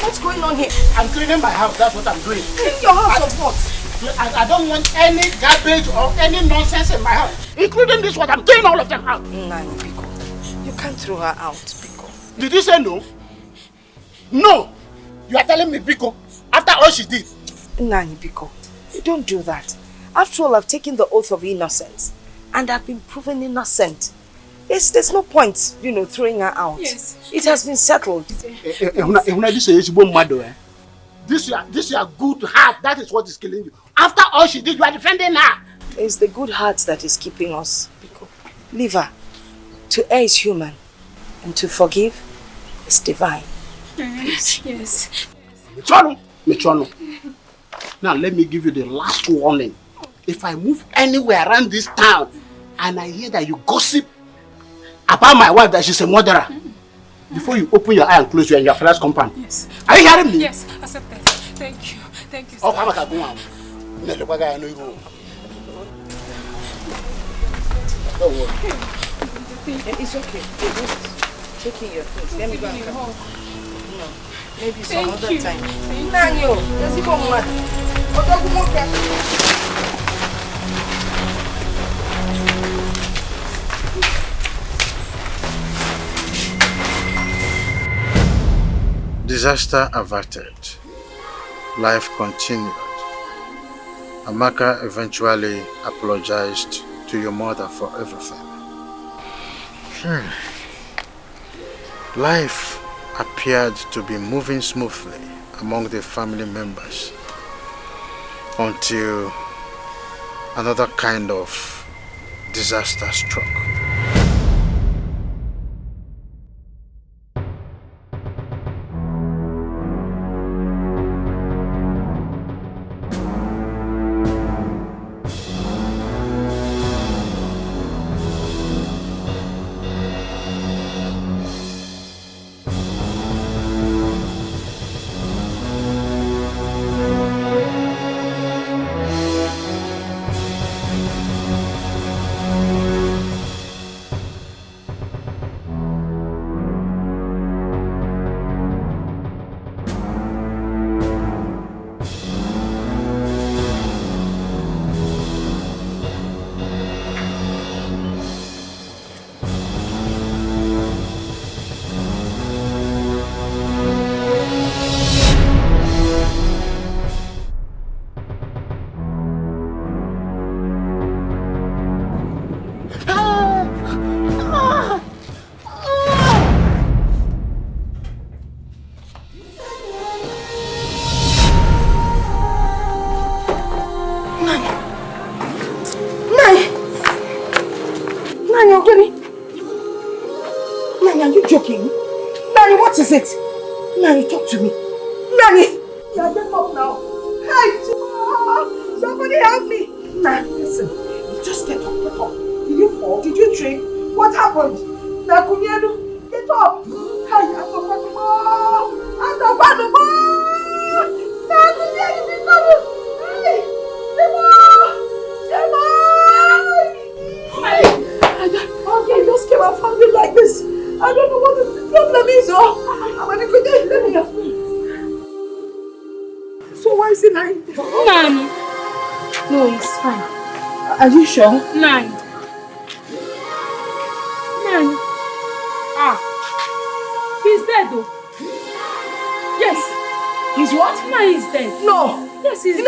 What's going on here?
I'm cleaning my house. That's what I'm doing.
Clean your house of what?
I don't want any garbage or any nonsense in my house, including this one. I'm throwing all of them out.
Nani, Biko, you can't throw her out, Biko.
Did you say no? No! You are telling me, Biko, after all she did.
Nani, Biko, you don't do that. After all, I've taken the oath of innocence, and I've been proven innocent. There's no point, throwing her out.
Yes.
It has been settled.
This your good heart, that is what is killing you. After all she did, you are defending her.
It's the good heart that is keeping us, Biko. Leave her. To err is human, and to forgive is divine.
Yes.
Michono. Now let me give you the last warning. If I move anywhere around this town and I hear that you gossip about my wife that she's a murderer, before you open your eye and close your father's compound.
Yes.
Are you hearing me?
Yes, accepted. Thank you. Thank you, sir.
Oh, come back, go on. Don't worry.
It's okay. You're just taking your things. Let me go and come. No. Maybe some other time. Nanyo, let's go mad.
Disaster averted. Life continued. Amaka eventually apologized to your mother for everything. Life appeared to be moving smoothly among the family members until another kind of disaster struck.
What is it? Nani, talk to me. Nani! Yeah, get up now. Hey, somebody help me. Nani, listen. Just get up, get up. Did you fall? Did you trip? What happened? Nakunyedu, get up. Hey, Okay, just came and found me like this. I don't know what the problem is. Let me help me. So why is it lying?
Nani? No, it's fine.
Are you sure?
Nani? Nani? Ah. He's dead though. Yes.
He's what?
Nani is dead.
No.
Yes, he's dead.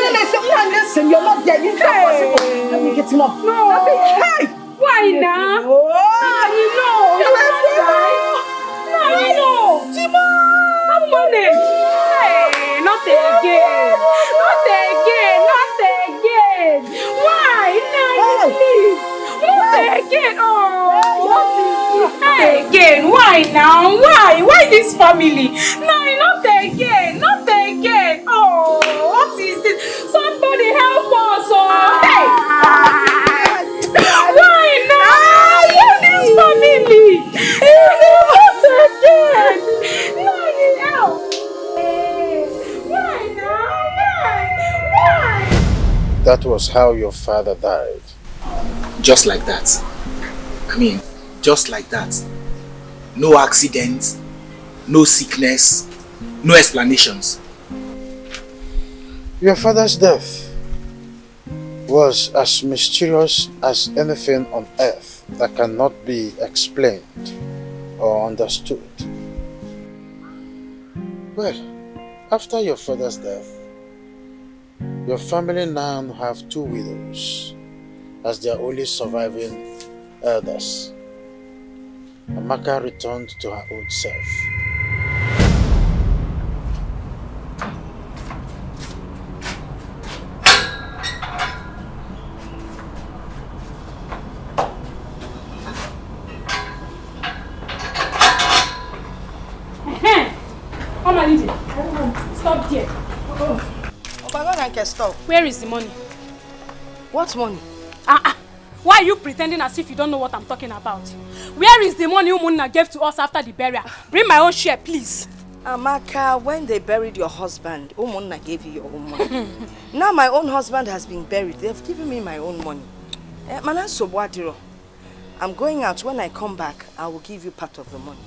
Listen, you're not dead. It's not possible. Let me get him up.
No.
Hey!
Why now?
Nani, no.
You will not die. Nani, no.
Tima!
How manage? Hey, not again. Not again. Not again. Why? Nani, please. Not again. Oh, what is this? Hey, again. Why now? Why? Why this family? Nani, not again. Not again. Oh, what is this? Somebody help us. Oh, hey. Why now? Why this family? Not again. Nani, help. Why now? Why?
That was how your father died.
Just like that. I mean, just like that. No accident, no sickness, no explanations.
Your father's death was as mysterious as anything on earth that cannot be explained or understood. Well, after your father's death, your family now have 2 widows as their only surviving elders. Amaka returned to her old self.
Stop there.
Stop.
Where is the money?
What money?
Why are you pretending as if you don't know what I'm talking about? Where is the money Umunna gave to us after the burial? Bring my own share, please.
Amaka, when they buried your husband, Umunna gave you your own money. Now my own husband has been buried. They've given me my own money. I'm going out. When I come back, I will give you part of the money.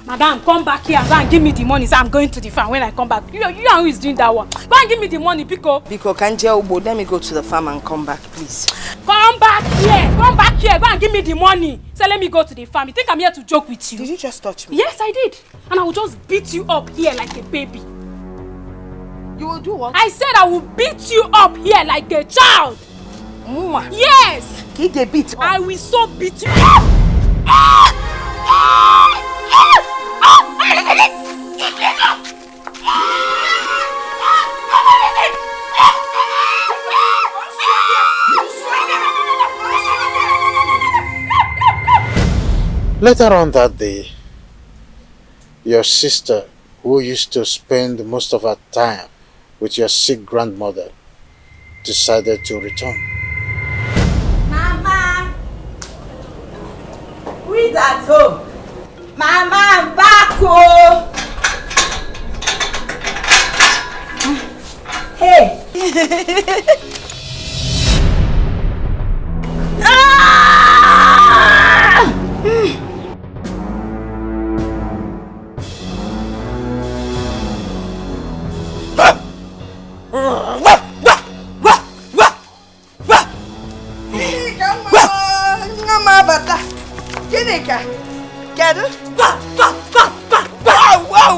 Madam, come back here and go and give me the money. So I'm going to the farm when I come back. You and who is doing that one? Go and give me the money, Biko.
Biko, Kanjia Ubo, let me go to the farm and come back, please.
Come back here. Come back here. Go and give me the money. So let me go to the farm. You think I'm here to joke with you?
Did you just touch me?
Yes, I did. And I will just beat you up here like a baby.
You will do what?
I said I will beat you up here like a child.
Muma.
Yes.
Keep the beat up.
I will so beat you.
Later on that day, your sister, who used to spend most of her time with your sick grandmother, decided to return.
Mama! Who is at home? Mama, I'm back home! Hey!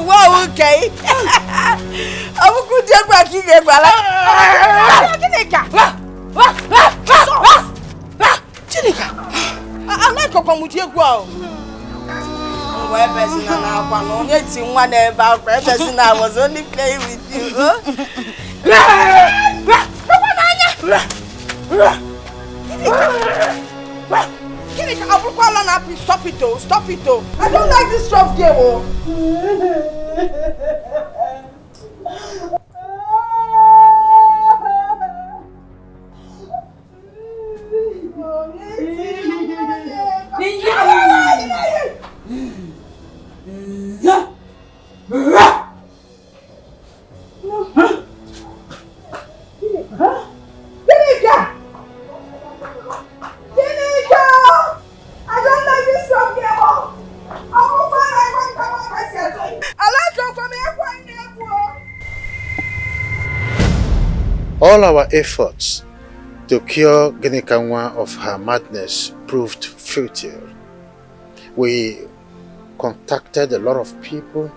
Wow, okay. I'm good to back here, I'm not going with you. Where person and I one about person I was only playing with you. Stop it though, stop it though. I don't like this rough game. Huh? Ginika! Ginika! I don't like this from here.
All our efforts to cure Ginikanwa of her madness proved futile. We contacted a lot of people.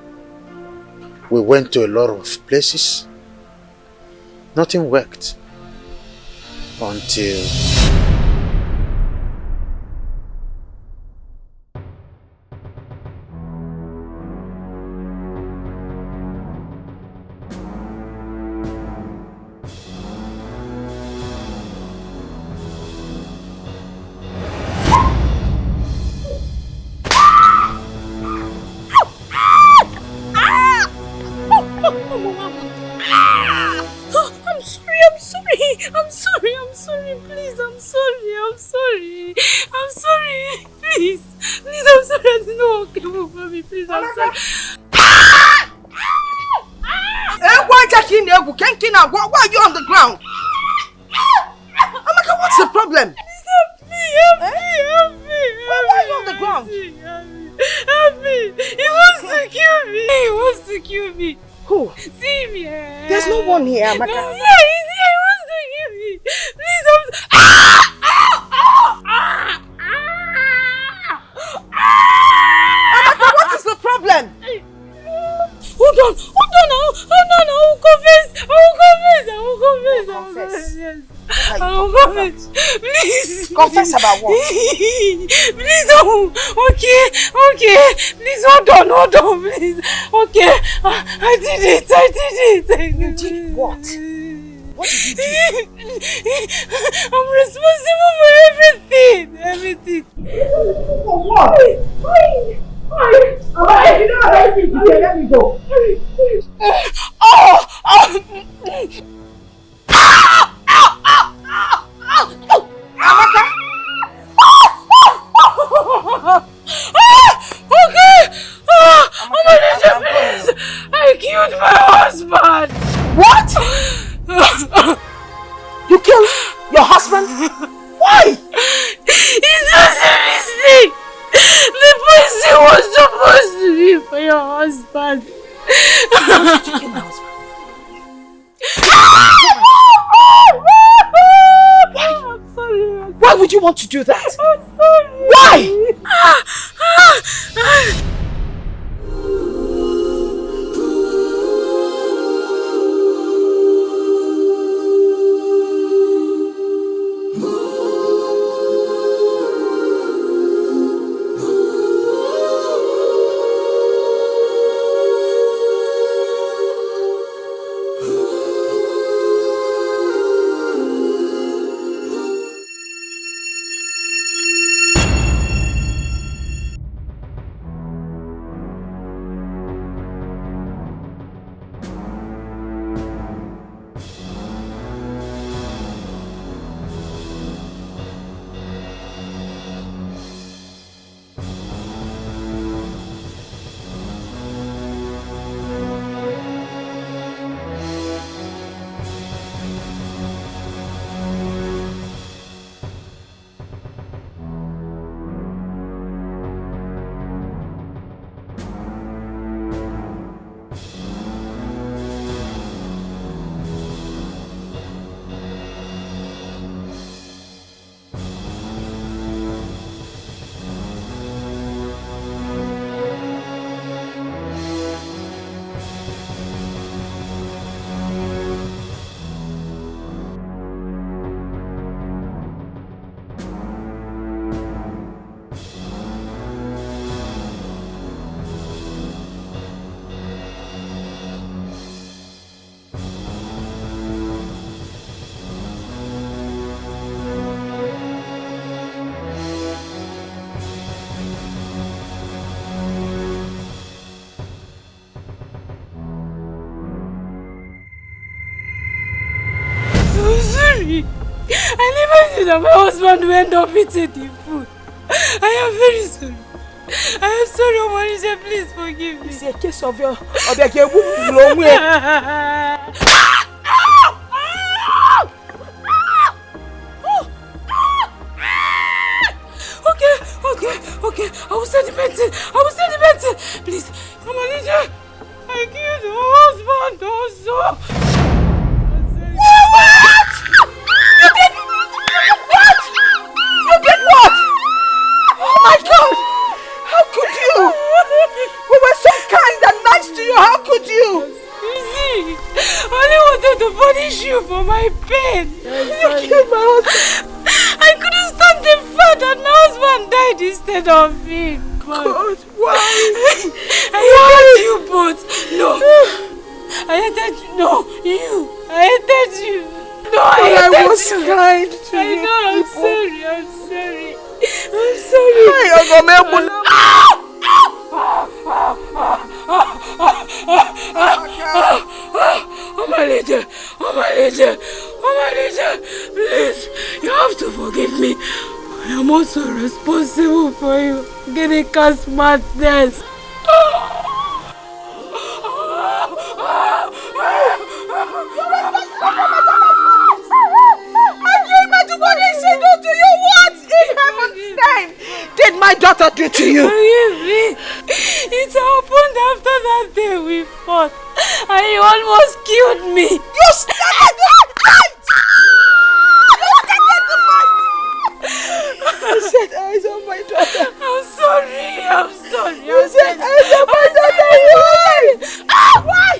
We went to a lot of places. Nothing worked until
Why are you on the ground? Amaka, what's the problem?
Help me.
Why are you on the ground?
Help me. He wants to kill me.
Who?
See me.
There's no one here, Amaka.
No, he's here. He wants to kill me. Please don't.
Amaka, what is the problem?
Hold on. I will confess. Yes. I will confess. Please.
Confess about what?
Please don't. Okay. Please hold on, please. Okay. I did it.
You did what? What did you do?
I'm responsible for everything.
For what? Why? You know what I think? Okay, let me go. Amaka?
Okay. Please. I killed my husband.
What? You killed your husband? Why?
It's just a mistake. The poison was supposed to be for your husband.
Why did you kill my husband?
I'm sorry.
Why would you want to do that?
I'm sorry.
Why?
sorry. I never knew that my husband would end up eating the food. I am very sorry. I am sorry, Omarije. Please forgive me.
It's a case of your long way. punish you for my pain.
You killed my husband.
I couldn't stand the fact that my husband died instead of me.
God, why?
I hated you both. No. I hated you. No, you. I hated you. No, I
was kind to
I
you.
know, I'm sorry. I'm sorry. I'm sorry. Omalite, please, you have to forgive me. I am also responsible for you getting cast madness.
What did she do to you? What in heaven's name did my daughter do to you?
Forgive me. It happened after that day we fought. And he almost killed me.
You started the fight! You started the fight! You set eyes on my daughter.
I'm sorry.
You set eyes on my daughter. Why?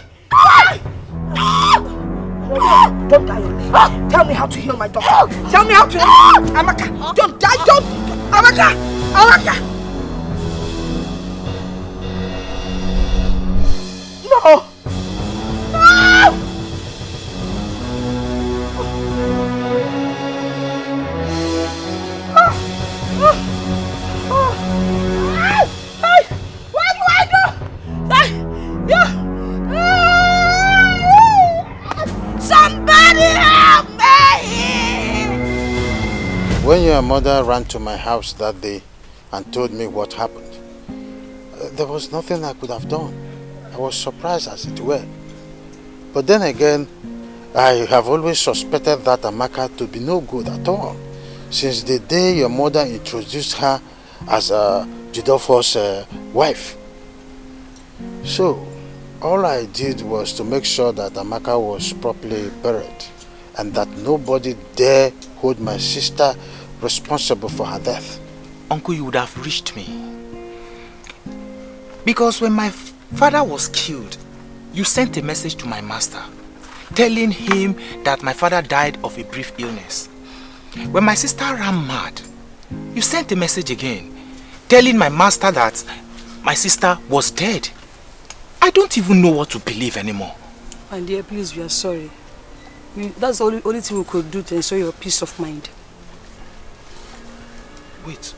Don't die on me. Tell me how to heal my daughter. Tell me how to heal. Amaka, don't die. Don't. Amaka. No. What do I do? Somebody help me!
When your mother ran to my house that day and told me what happened, there was nothing I could have done. I was surprised as it were. But then again, I have always suspected that Amaka to be no good at all, since the day your mother introduced her as Jidofo's wife. So, all I did was to make sure that Amaka was properly buried and that nobody dare hold my sister responsible for her death.
Uncle, you would have reached me. Because when my father was killed, you sent a message to my master telling him that my father died of a brief illness. When my sister ran mad, you sent a message again telling my master that my sister was dead. I don't even know what to believe anymore.
My dear, please, we are sorry. That's the only thing we could do to ensure your peace of mind.
Wait.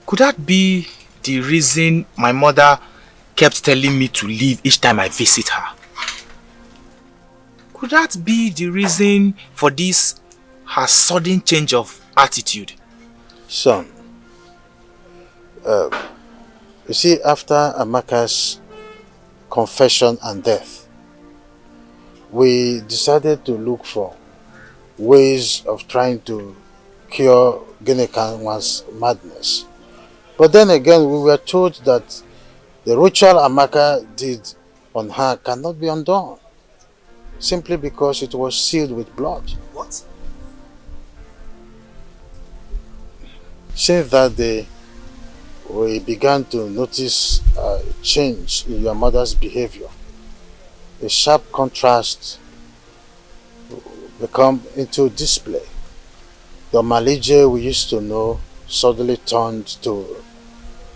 Could that be the reason my mother kept telling me to leave each time I visit her? Could that be the reason for this, her sudden change of attitude?
Son, you see, after Amaka's confession and death, we decided to look for ways of trying to cure Ginekanwa's madness. But then again, we were told that the ritual Amaka did on her cannot be undone, simply because it was sealed with blood.
What?
Since that day, we began to notice a change in your mother's behavior. A sharp contrast become into display. The Malije we used to know suddenly turned to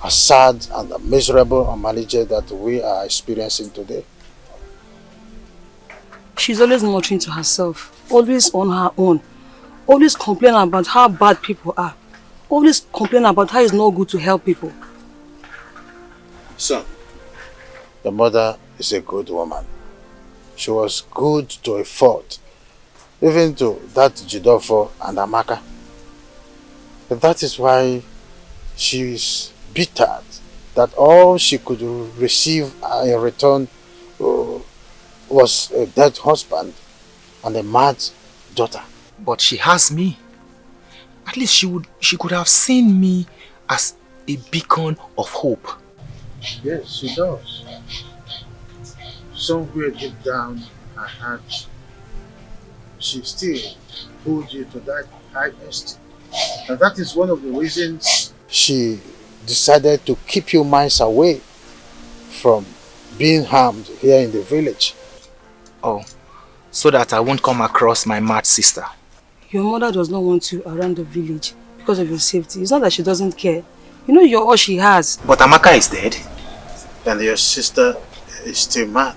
a sad and a miserable Malije that we are experiencing today.
She's always muttering to herself, always on her own, always complaining about how bad people are, always complaining about how it's not good to help people.
Son, your mother is a good woman. She was good to a fault, even to that Jidofo and Amaka. But that is why she is bitter that all she could receive in return was a dead husband and a mad daughter.
But she has me. At least she could have seen me as a beacon of hope.
Yes, she does. Somewhere deep down her heart, she still holds you to that high esteem. And that is one of the reasons she decided to keep you miles away from being harmed here in the village.
Oh, so that I won't come across my mad sister.
Your mother does not want you around the village because of your safety. It's not that she doesn't care. You know you're all she has.
But Amaka is dead.
And your sister is still mad.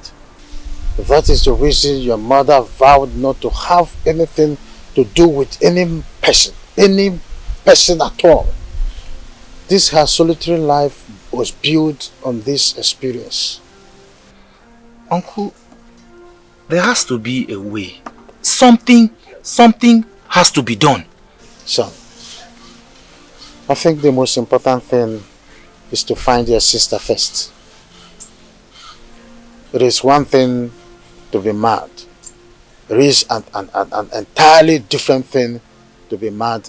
That is the reason your mother vowed not to have anything to do with any person at all. This her solitary life was built on this experience.
Uncle, there has to be a way. Something has to be done.
Son, I think the most important thing is to find your sister first. It is one thing to be mad. There is an entirely different thing to be mad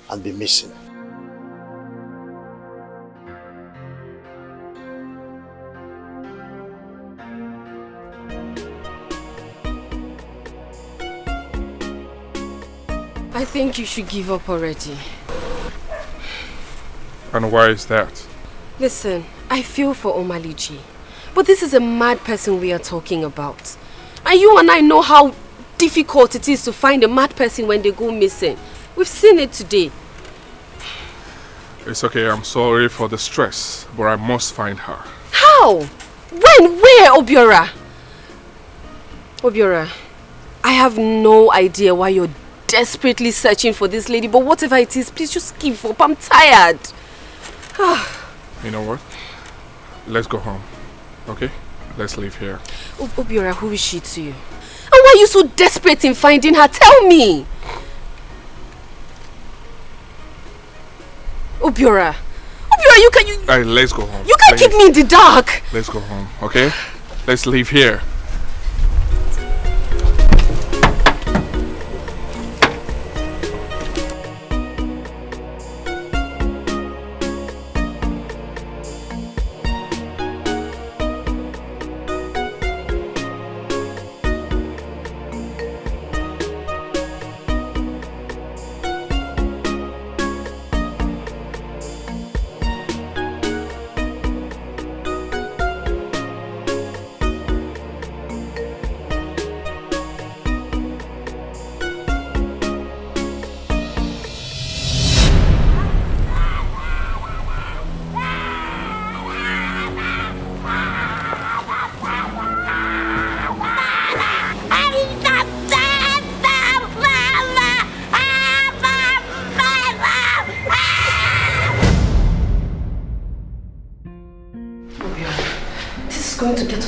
and be missing.
I think you should give up already.
And why is that?
Listen, I feel for Omaliji. But this is a mad person we are talking about. And you and I know how difficult it is to find a mad person when they go missing. We've seen it today.
It's okay, I'm sorry for the stress, but I must find her.
How? When? Where, Obiora? Obiora, I have no idea why you're desperately searching for this lady, but whatever it is, please just give up. I'm tired.
You know what? Let's go home. Okay? Let's leave here.
Obiora, who is she to you? And why are you so desperate in finding her? Tell me! Obiora! Obiora,
let's go home.
You can't keep me in the dark!
Let's go home, okay? Let's leave here.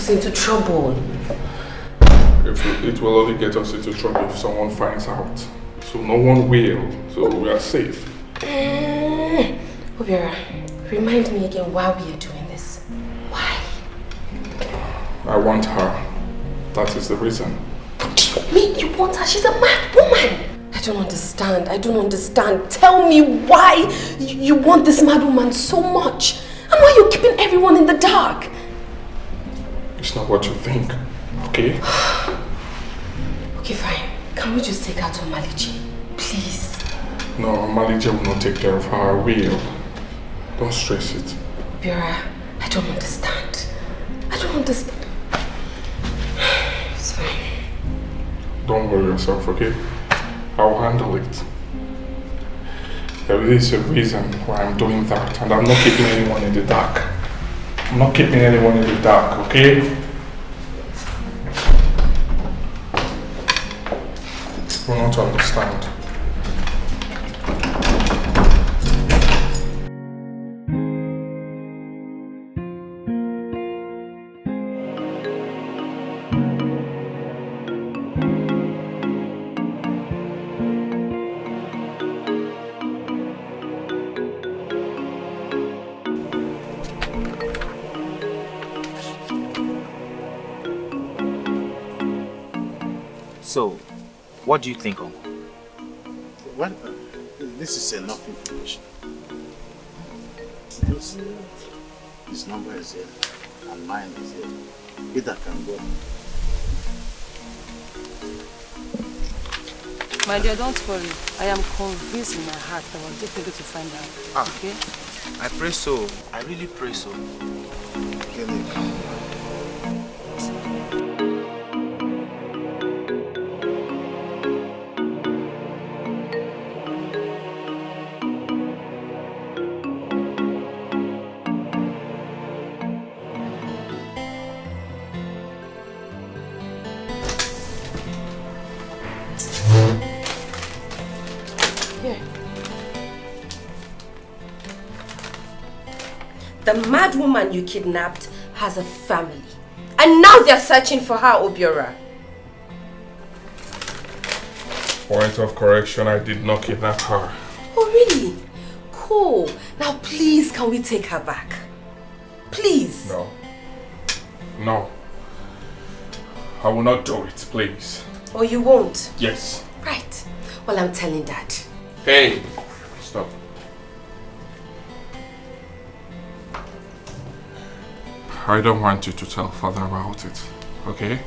Into trouble.
It will only get us into trouble if someone finds out. So no one will. So we are safe.
Obiora, remind me again why we are doing this. Why?
I want her. That is the reason.
Me? You want her? She's a mad woman. I don't understand. Tell me why you want this mad woman so much. And why are you keeping everyone in the dark?
It's not what you think, okay?
Okay, fine. Can we just take her to Omaliji? Please.
No, Omaliji will not take care of her. I will. Don't stress it.
Obiora, I don't understand. It's fine.
Don't worry yourself, okay? I'll handle it. There is a reason why I'm doing that, and I'm not keeping anyone in the dark. I'm not keeping anyone in the dark, okay? You will not understand.
So, what do you think, Uncle?
Well, this is enough information. His number is here, and mine is here. Either can go.
My dear, don't worry. I am convinced in my heart that we'll get able to find out. Okay?
I pray so. I really pray so.
Here. The mad woman you kidnapped has a family. And now they're searching for her, Obiora.
Point of correction, I did not kidnap her.
Oh, really? Cool. Now, please, can we take her back? Please.
No. No. I will not do it, please.
Oh, you won't?
Yes.
Right. Well, I'm telling Dad.
Hey! Stop. I don't want you to tell Father about it, okay?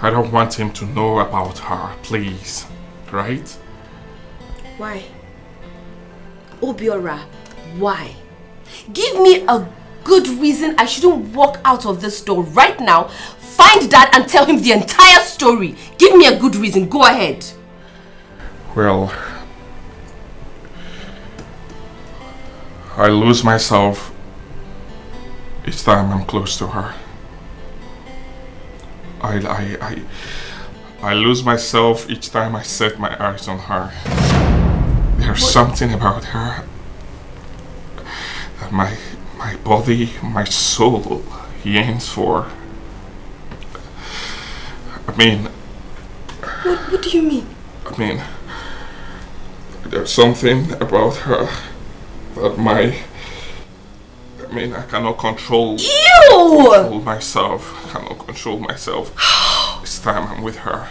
I don't want him to know about her, please. Right?
Why? Obiora, why? Give me a good reason I shouldn't walk out of this door right now, find Dad and tell him the entire story. Give me a good reason. Go ahead.
Well, I lose myself each time I'm close to her. I lose myself each time I set my eyes on her. There's something about her that my body, my soul yearns for. I mean...
What do you mean?
I mean, there's something about her that I cannot control. Control myself. I cannot control myself. This time I'm with her.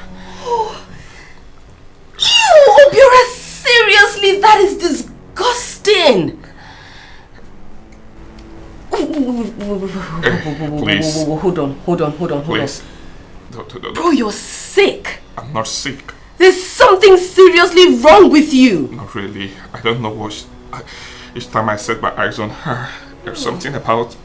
Ew, Obiora, seriously, that is disgusting.
Please.
Hold on.
Please.
Bro, you're sick.
I'm not sick.
There's something seriously wrong with you.
Not really. I don't know what... each time I set my eyes on her, there's something about...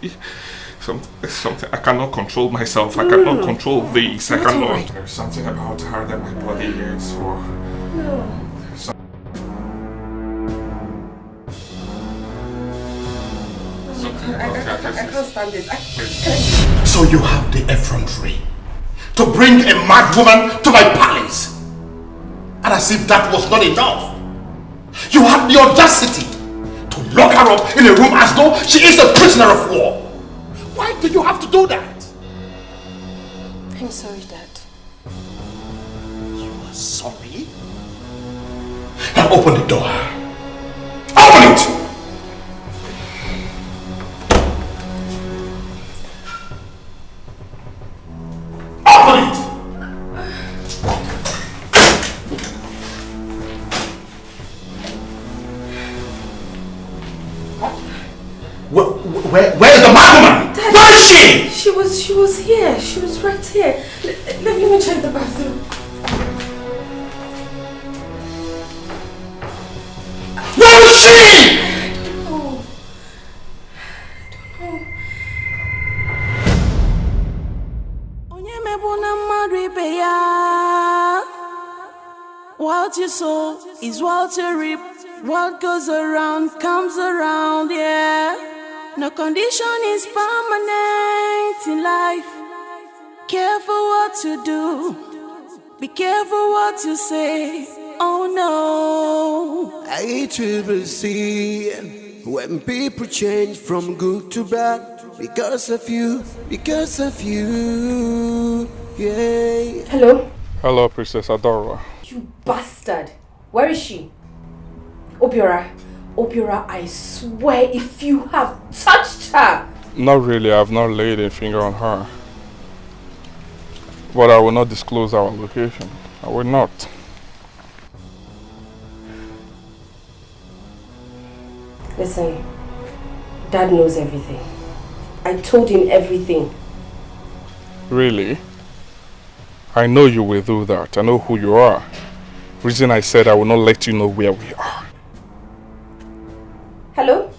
Something I cannot control myself. I cannot control this. I cannot. Right. There's something about her that my body yearns for.
I can't stand this.
So you have the effrontery to bring a mad woman to my palace, and as if that was not enough, you had the audacity to lock her up in a room as though she is a prisoner of war. Why did you have to do that?
I'm sorry, Dad.
You are sorry? Now open the door. Open it! Open it! Where is the mad woman?
Dad,
where is she?
She was here. She was right here. Let me check the bathroom.
Where is she?
I don't know.
What you sow is what you reap. What goes around comes around, yeah. No condition is permanent in life. Careful what you do. Be careful what you say. Oh no.
It will be seen when people change from good to bad because of you, yeah.
Hello?
Hello, Princess Adora.
You bastard. Where is she? Obiora, I swear if you have touched her.
Not really, I have not laid a finger on her. But I will not disclose our location. I will not.
Listen, Dad knows everything. I told him everything.
Really? I know you will do that. I know who you are. Reason I said I will not let you know where we are.
Hello?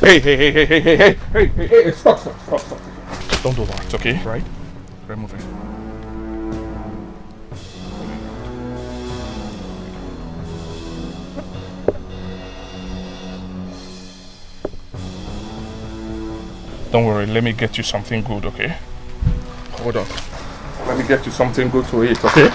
Hey, stop. Don't do that, okay? Right? Remove it. Don't worry, let me get you something good, okay? Hold on. Let me get you something good to eat, okay?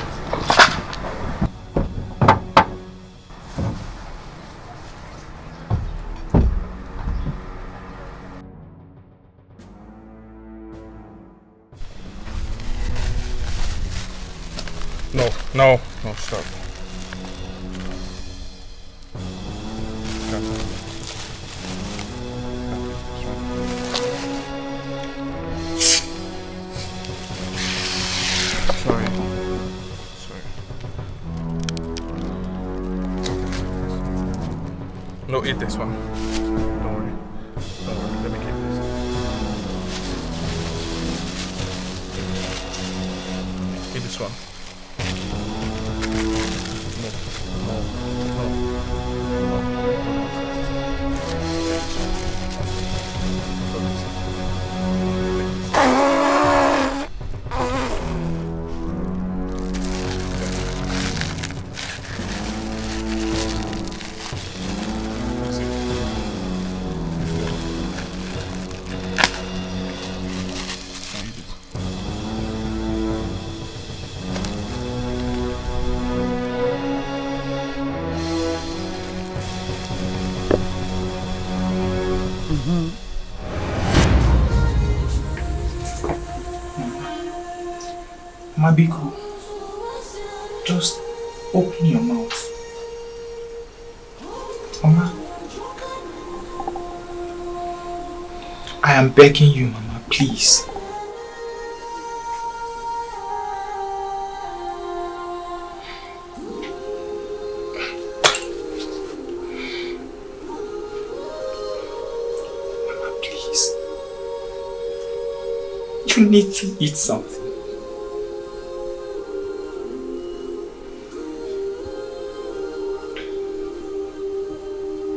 No, stop. Sorry. No, eat this one. Don't worry. Let me keep this. Eat this one.
Mabiko, just open your mouth. Mama, I am begging you, Mama, please. Mama, please. You need to eat something.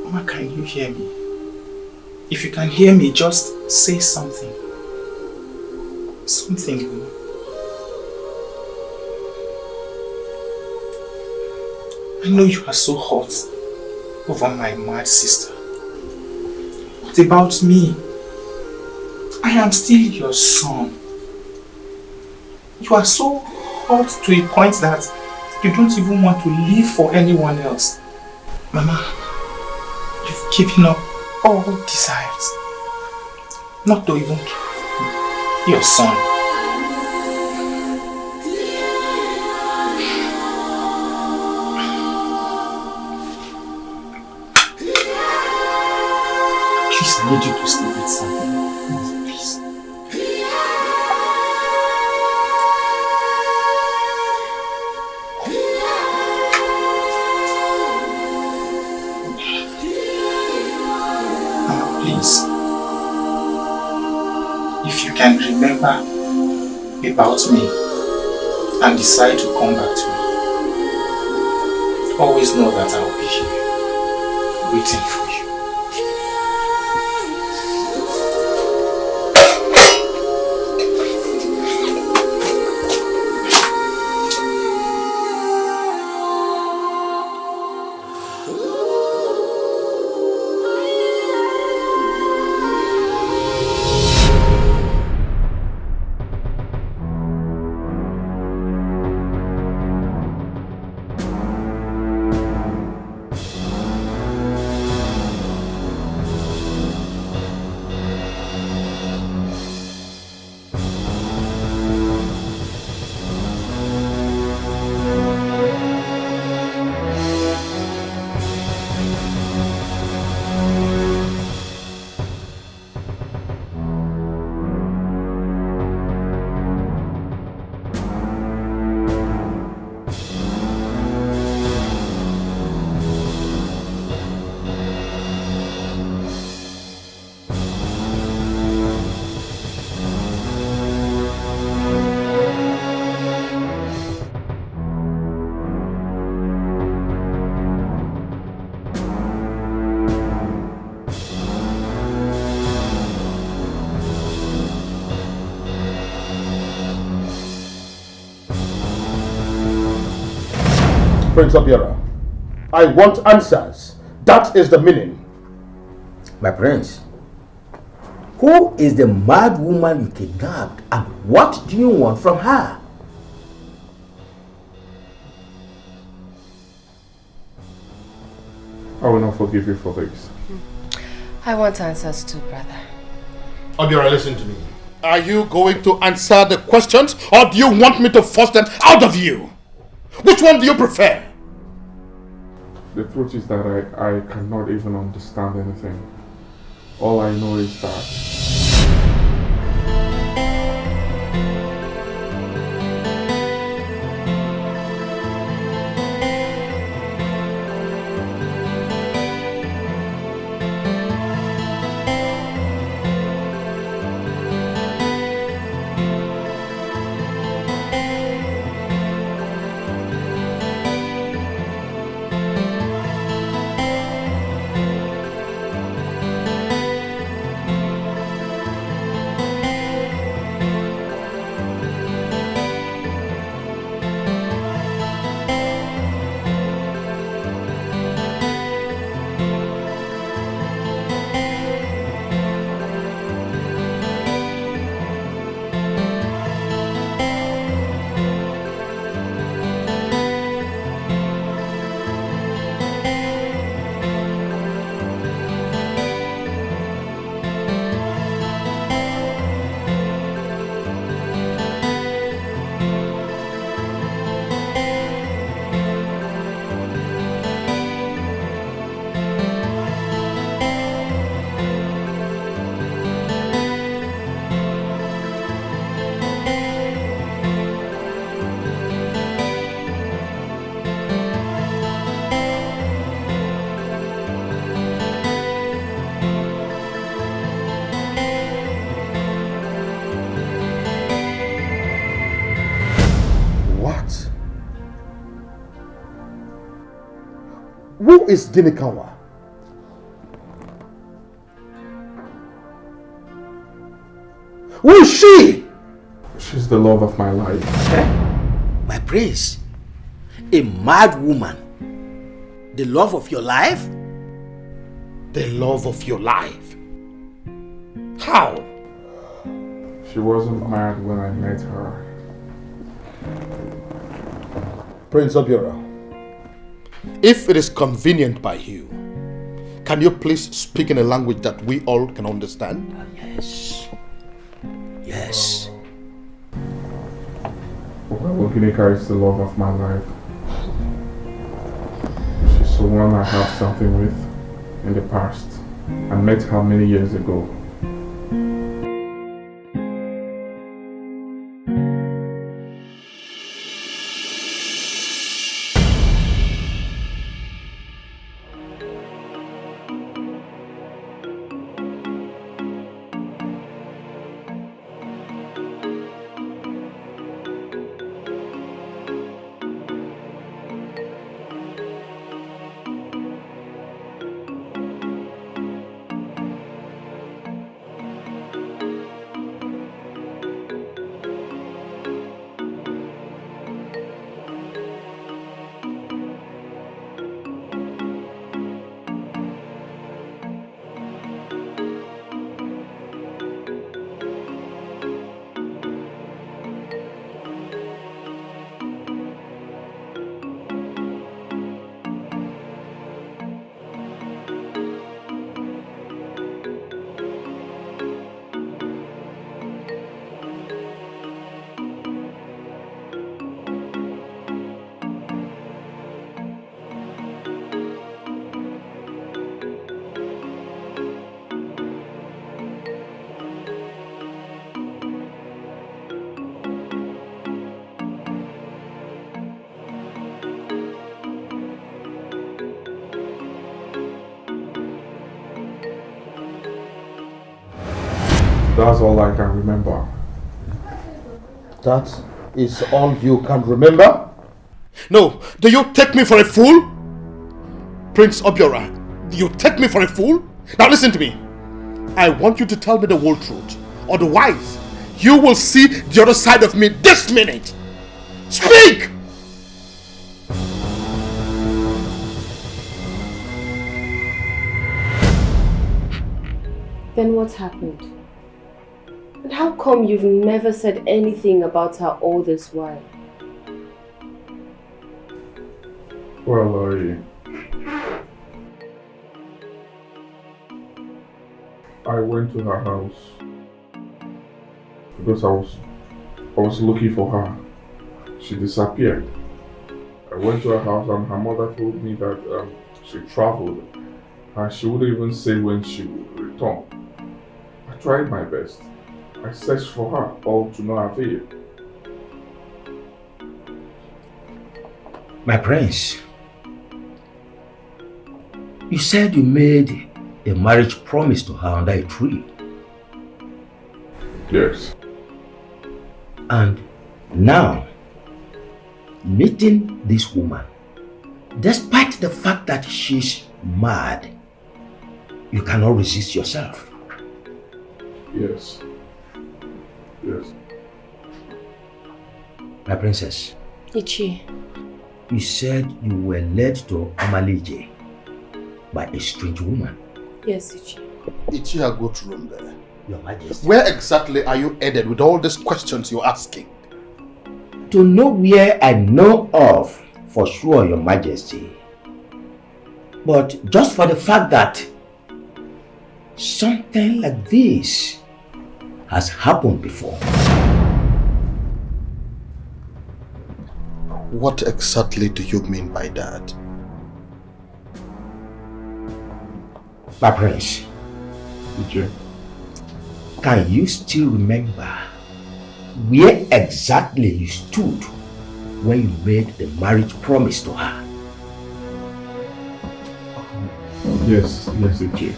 Mama, can you hear me? If you can hear me, just say something. Something, Mama. I know you are so hot over my mad sister. What about me? I am still your son. You are so hot to a point that you don't even want to live for anyone else. Mama, you've given up all desires, not to even your son. Please, I need you to sleep with something. Please. Please, if you can remember about me and decide to come back to me, always know that I'll be here, waiting for you.
Prince Obiora, I want answers. That is the meaning.
My prince,
Who is the mad woman you kidnapped and what do you want from her?
I will not forgive you for this.
I want answers too, brother.
Obiora, listen to me. Are you going to answer the questions or do you want me to force them out of you? Which one do you prefer?
The truth is that I cannot even understand anything. All I know is that
Who is Ginikawa? Who is she?
she's the love of my life.
My prince, a mad woman. The love of your life?
The love of your life? How?
She wasn't mad when I met her.
Prince Obiora, if it is convenient by you, can you please speak in a language that we all can understand?
Yes. Yes.
Ginika is the love of my life. She's the one I have something with in the past. I met her many years ago. That's all I can remember.
That is all you can remember? No, do you take me for a fool? Prince Obiora, do you take me for a fool? Now listen to me. I want you to tell me the whole truth. Otherwise, you will see the other side of me this minute. Speak!
Then what happened?
And how come you've never said anything about her all this while?
Well, I went to her house because I was looking for her. She disappeared. I went to her house and her mother told me that she traveled and she wouldn't even say when she would return. I tried my best. I searched for her, all to no avail.
My prince, you said you made a marriage promise to her under a tree.
Yes.
And now, meeting this woman, despite the fact that she's mad, you cannot resist yourself.
Yes. Yes.
My princess.
Ichi.
You said you were led to Amalije by a strange woman.
Yes, Ichi.
Ichi, a good room there.
Your Majesty.
Where exactly are you headed with all these questions you're asking?
To nowhere I know of, for sure, Your Majesty. But just for the fact that something like this has happened before.
What exactly do you mean by that?
My prince,
Ichi.
Can you still remember where exactly you stood when you made the marriage promise to her?
Yes, Ichi.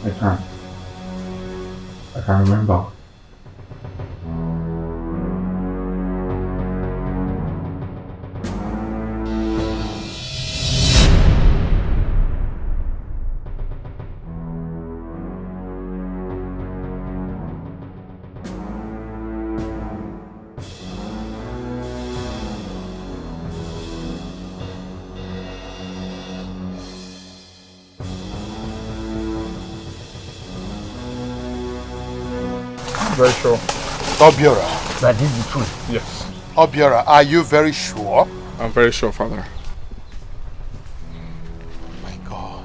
I can remember. Very sure.
Obiora.
That is the truth.
Yes.
Obiora, are you very sure?
I'm very sure, Father.
My God.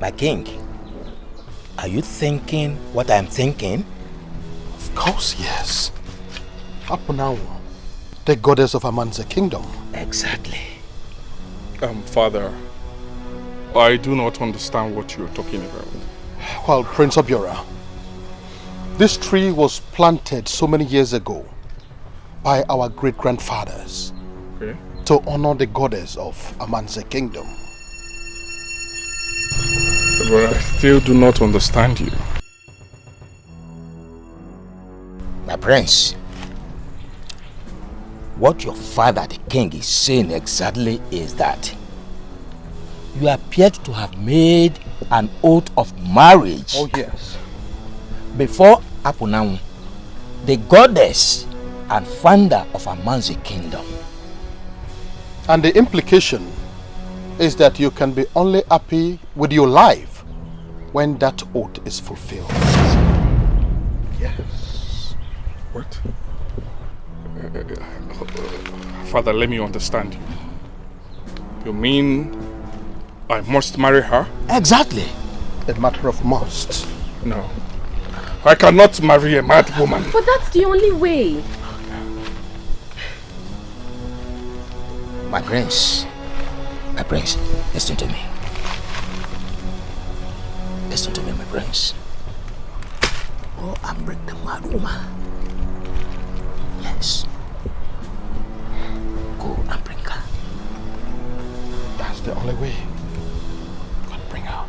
My king, are you thinking what I'm thinking?
Of course, yes. Apunawa, the goddess of Amanze kingdom.
Exactly.
Father, I do not understand what you're talking about.
Well, Prince Obiora, this tree was planted so many years ago by our great-grandfathers to honor the goddess of Amanze kingdom.
But I still do not understand you.
My prince, what your father, the king, is saying exactly is that you appeared to have made an oath of marriage.
Oh, yes.
Before Apunang, the goddess and founder of Amanze kingdom.
And the implication is that you can be only happy with your life when that oath is fulfilled.
Yes. What? Father, let me understand you. You mean I must marry her?
Exactly.
A matter of must.
No. I cannot marry a mad woman.
But that's the only way.
My prince, listen to me. Listen to me, my prince. Go and break the mad woman. Yes. Go and bring her.
That's the only way. Go and bring her.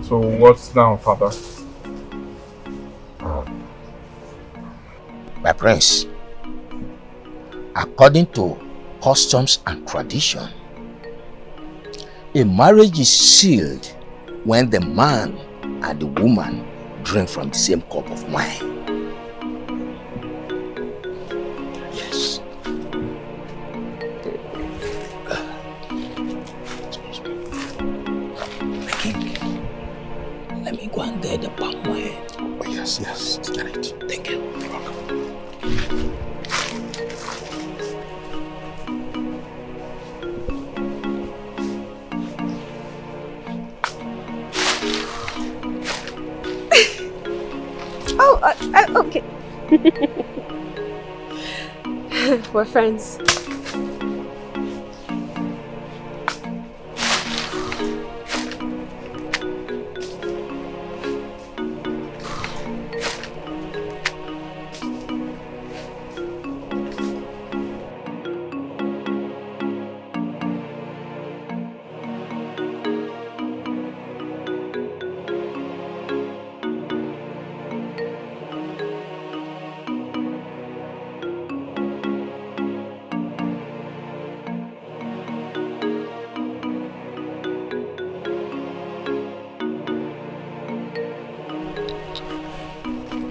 So what's now, Father?
My prince, According to customs and tradition, a marriage is sealed when the man and the woman drink from the same cup of wine. Yes. Let me go and get the palm wine.
Oh, yes, get it.
Thank you.
You're welcome.
Okay. We're friends.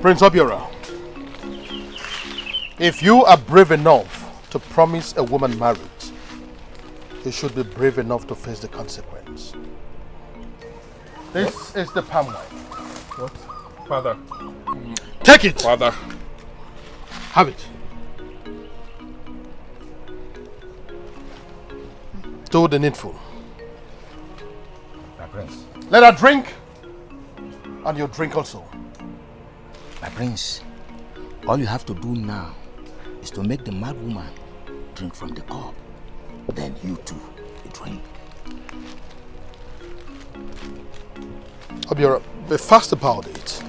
Prince Obiora, if you are brave enough to promise a woman marriage, you should be brave enough to face the consequence. This is the palm wine.
What? Father.
Take it!
Father.
Have it. Do the needful.
My prince.
Let her drink, and you drink also.
My prince, all you have to do now is to make the mad woman drink from the cup. Then you too, you drink.
Obiora, be fast about it.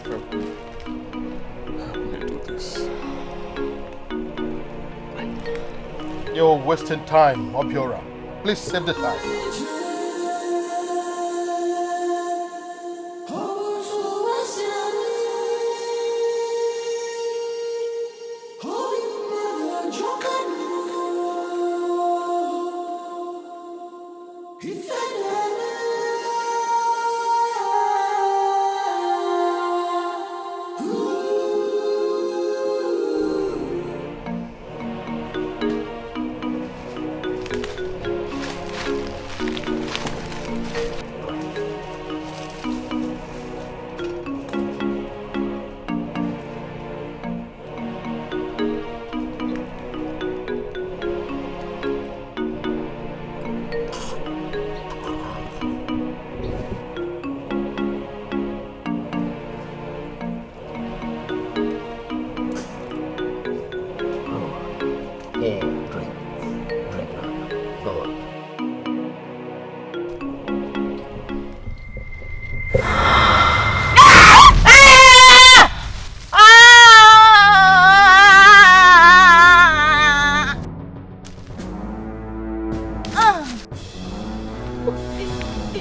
Let me do this.
You're wasting time, Obiora. Please save the time.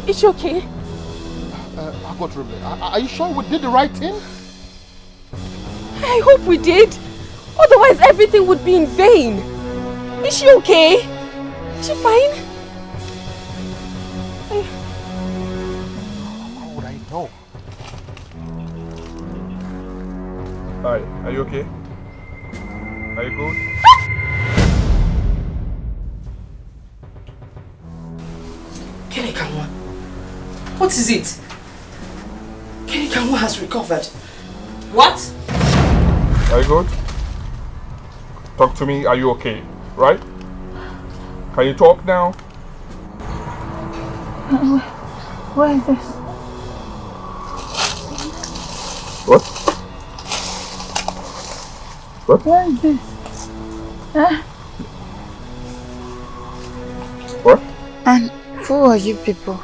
Is she okay?
Are you sure we did the right thing?
I hope we did. Otherwise everything would be in vain. Is she okay? Is she fine?
How would I know?
Hi, are you okay? Are you good?
Kenny-Kanwa, what is it? Kenny-Kanwa has recovered. What?
Are you good? Talk to me, are you okay? Right? Can you talk now?
Where is this?
What? What?
Where is this?
What?
And who are you people?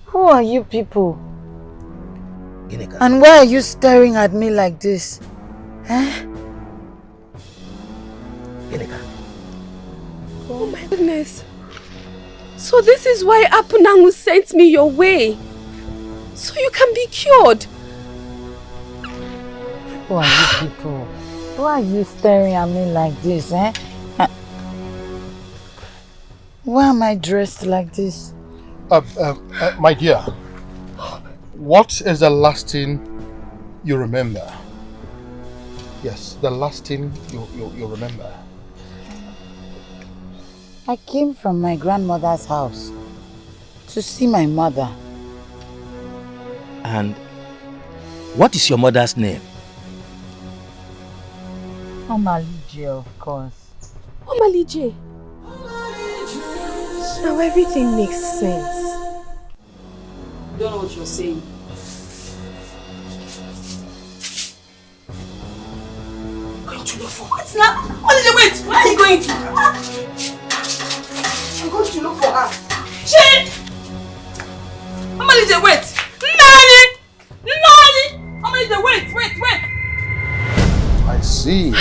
Who are you people? And why are you staring at me like this?
Oh my goodness. So this is why Apunangu sent me your way. So you can be cured.
Who are you people? Why are you staring at me like this, eh? Why am I dressed like this?
My dear, what is the last thing you remember? Yes, the last thing you remember.
I came from my grandmother's house to see my mother.
And what is your mother's name?
Omalije, of course.
Omalije. Now everything makes sense.
You don't know what you're saying. Going to look for what now? Omalije, wait! Where are you going to? I'm going to look for her. She! Omalije, wait! Nani! Omalije, wait!
I see.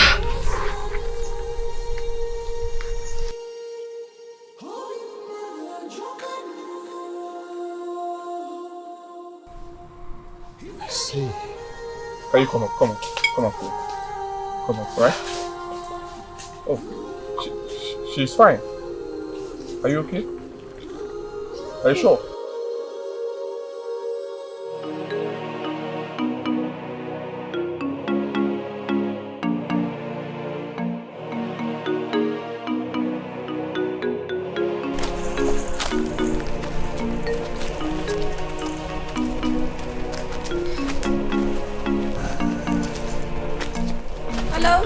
I see.
Can you come up, please. Come up, right? Oh, she's fine. Are you okay? Are you sure?
Hello?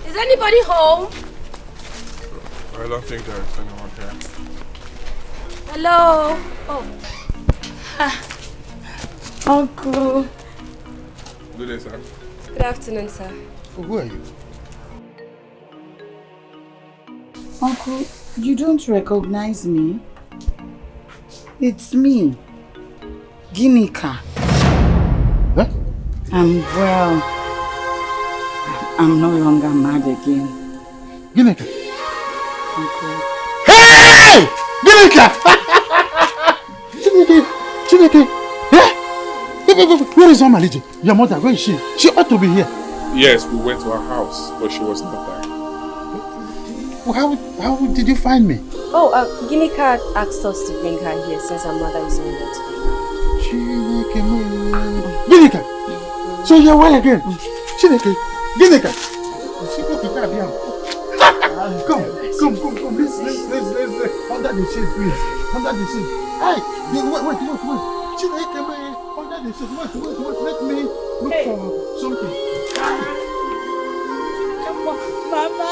Is anybody home?
I don't think there is anyone here.
Hello? Oh.
Uncle.
Good day, sir.
Good afternoon, sir.
Who are you?
Uncle, you don't recognize me? It's me, Ginika.
Huh?
I'm no longer mad again.
Ginika.
Uncle.
Hey! Ginika! Chineke! Yeah? Where is Omalije? Your mother, where is she? She ought to be here.
Yes, we went to her house, but she was not there.
How did you find me?
Oh, Ginika asked us to bring her here since her mother is not here today.
Ginika! So you're well again? Chineke! Ginika! Come. Let's. Under the shade, please. Under the shade. Hey! Wait. Chineke, under the shade. Wait. Let me look for something.
Mama!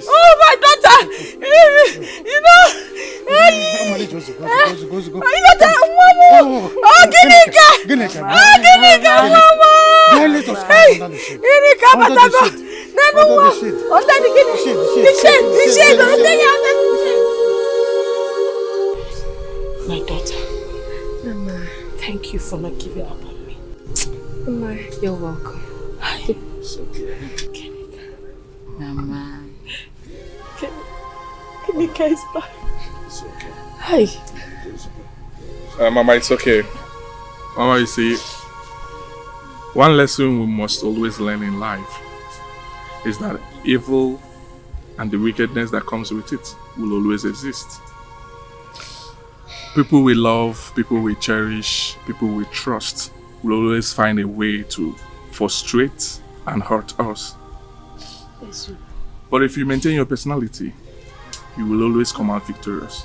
Oh, my daughter! You know, Ginika, mama! Ginika, Batago! Under the shade,
My daughter, Mama, thank you for not giving up on me.
Mama, you're welcome.
It's okay.
Mama.
Ginika is back.
It's okay.
Hi.
Mama, it's okay. Mama, you see, one lesson we must always learn in life is that evil and the wickedness that comes with it will always exist. People we love, people we cherish, people we trust will always find a way to frustrate and hurt us.
Yes, you.
But if you maintain your personality, you will always come out victorious.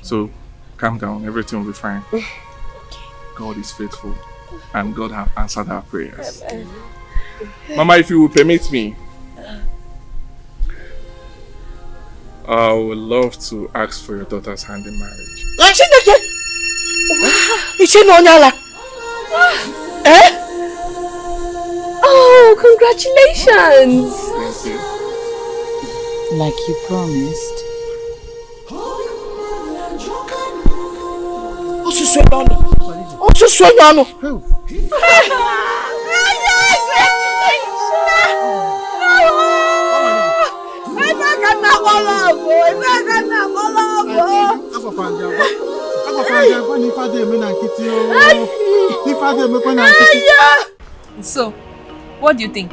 So, Calm down, everything will be fine. God is faithful and God has answered our prayers. Mama, if you will permit me, I would love to ask for your daughter's hand in marriage.
Oh, congratulations!
Thank you.
Like you promised.
So, what do you think?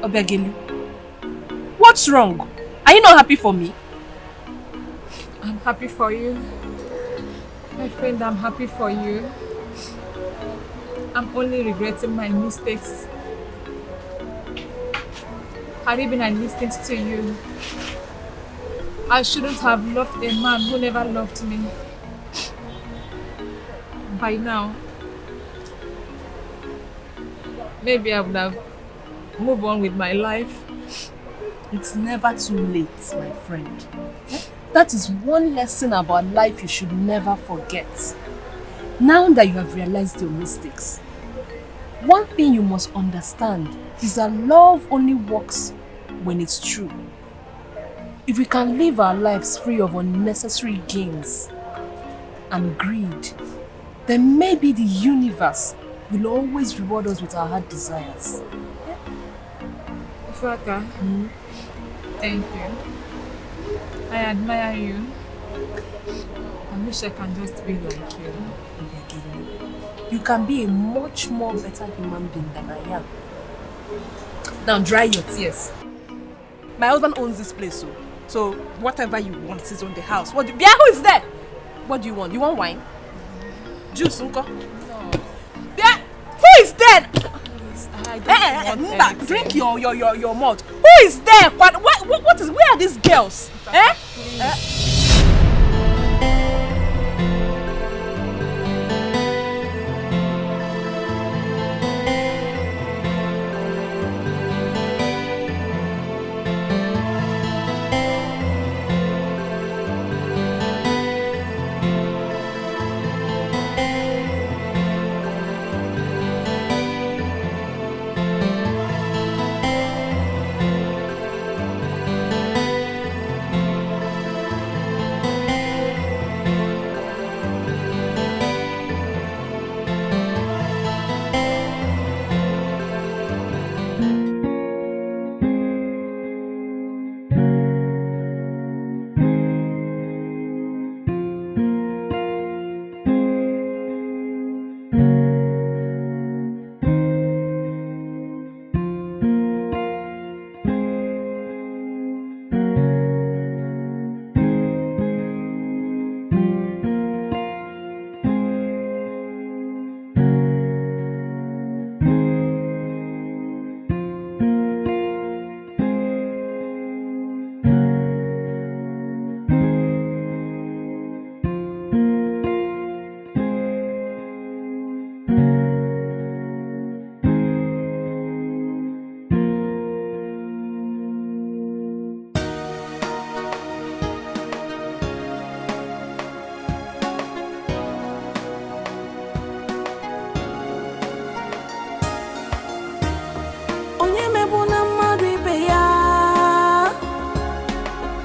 Obegelu, what's wrong? Are you not happy for me?
I'm happy for you. My friend, I'm happy for you. I'm only regretting my mistakes. Had it been an instinct to you, I shouldn't have loved a man who never loved me. By now, maybe I would have moved on with my life.
It's never too late, my friend. That is one lesson about life you should never forget. Now that you have realized your mistakes, one thing you must understand is that love only works when it's true. If we can live our lives free of unnecessary gains and greed, then maybe the universe will always reward us with our heart desires.
Ifaka, thank you. I admire you. I wish I can just be like you.
You can be a much more better human being than I am. Now dry your tears. My husband owns this place, so whatever you want is on the house. Who is there? What do you want? You want wine? Juice, uncle? No. Yeah. Who is there?
I don't want
drink your malt. Who is there? What is? Where are these girls?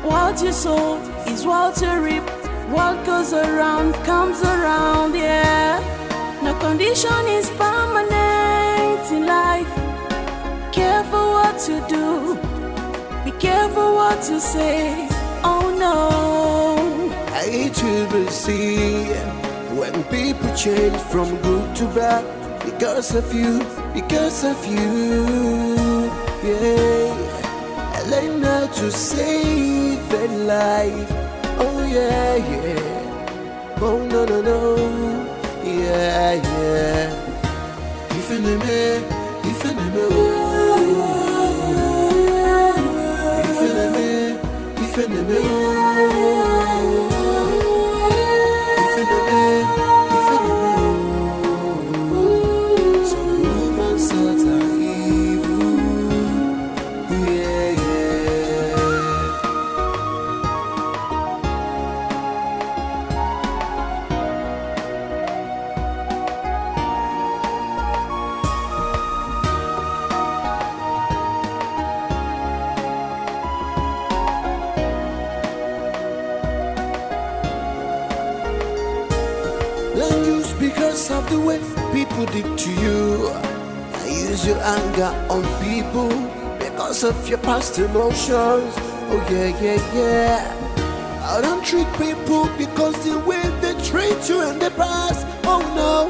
What you sow is what you reap. What goes around comes around, yeah. No condition is permanent in life. Careful what you do. Be careful what you say. Oh no.
I hate to see when people change from good to bad because of you, yeah. I learned how to save a life. Oh yeah, yeah. Oh no, no, no. Yeah, yeah. If you name me, oh. Because of the way people did to you, I use your anger on people because of your past emotions. Oh yeah, yeah, yeah. I don't treat people because the way they treat you in the past. Oh no,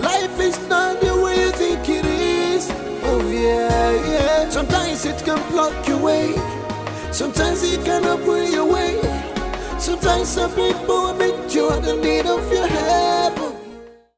life is not the way you think it is. Oh yeah, yeah. Sometimes it can block your way, sometimes it cannot pull your way. Sometimes some people make you the need of you.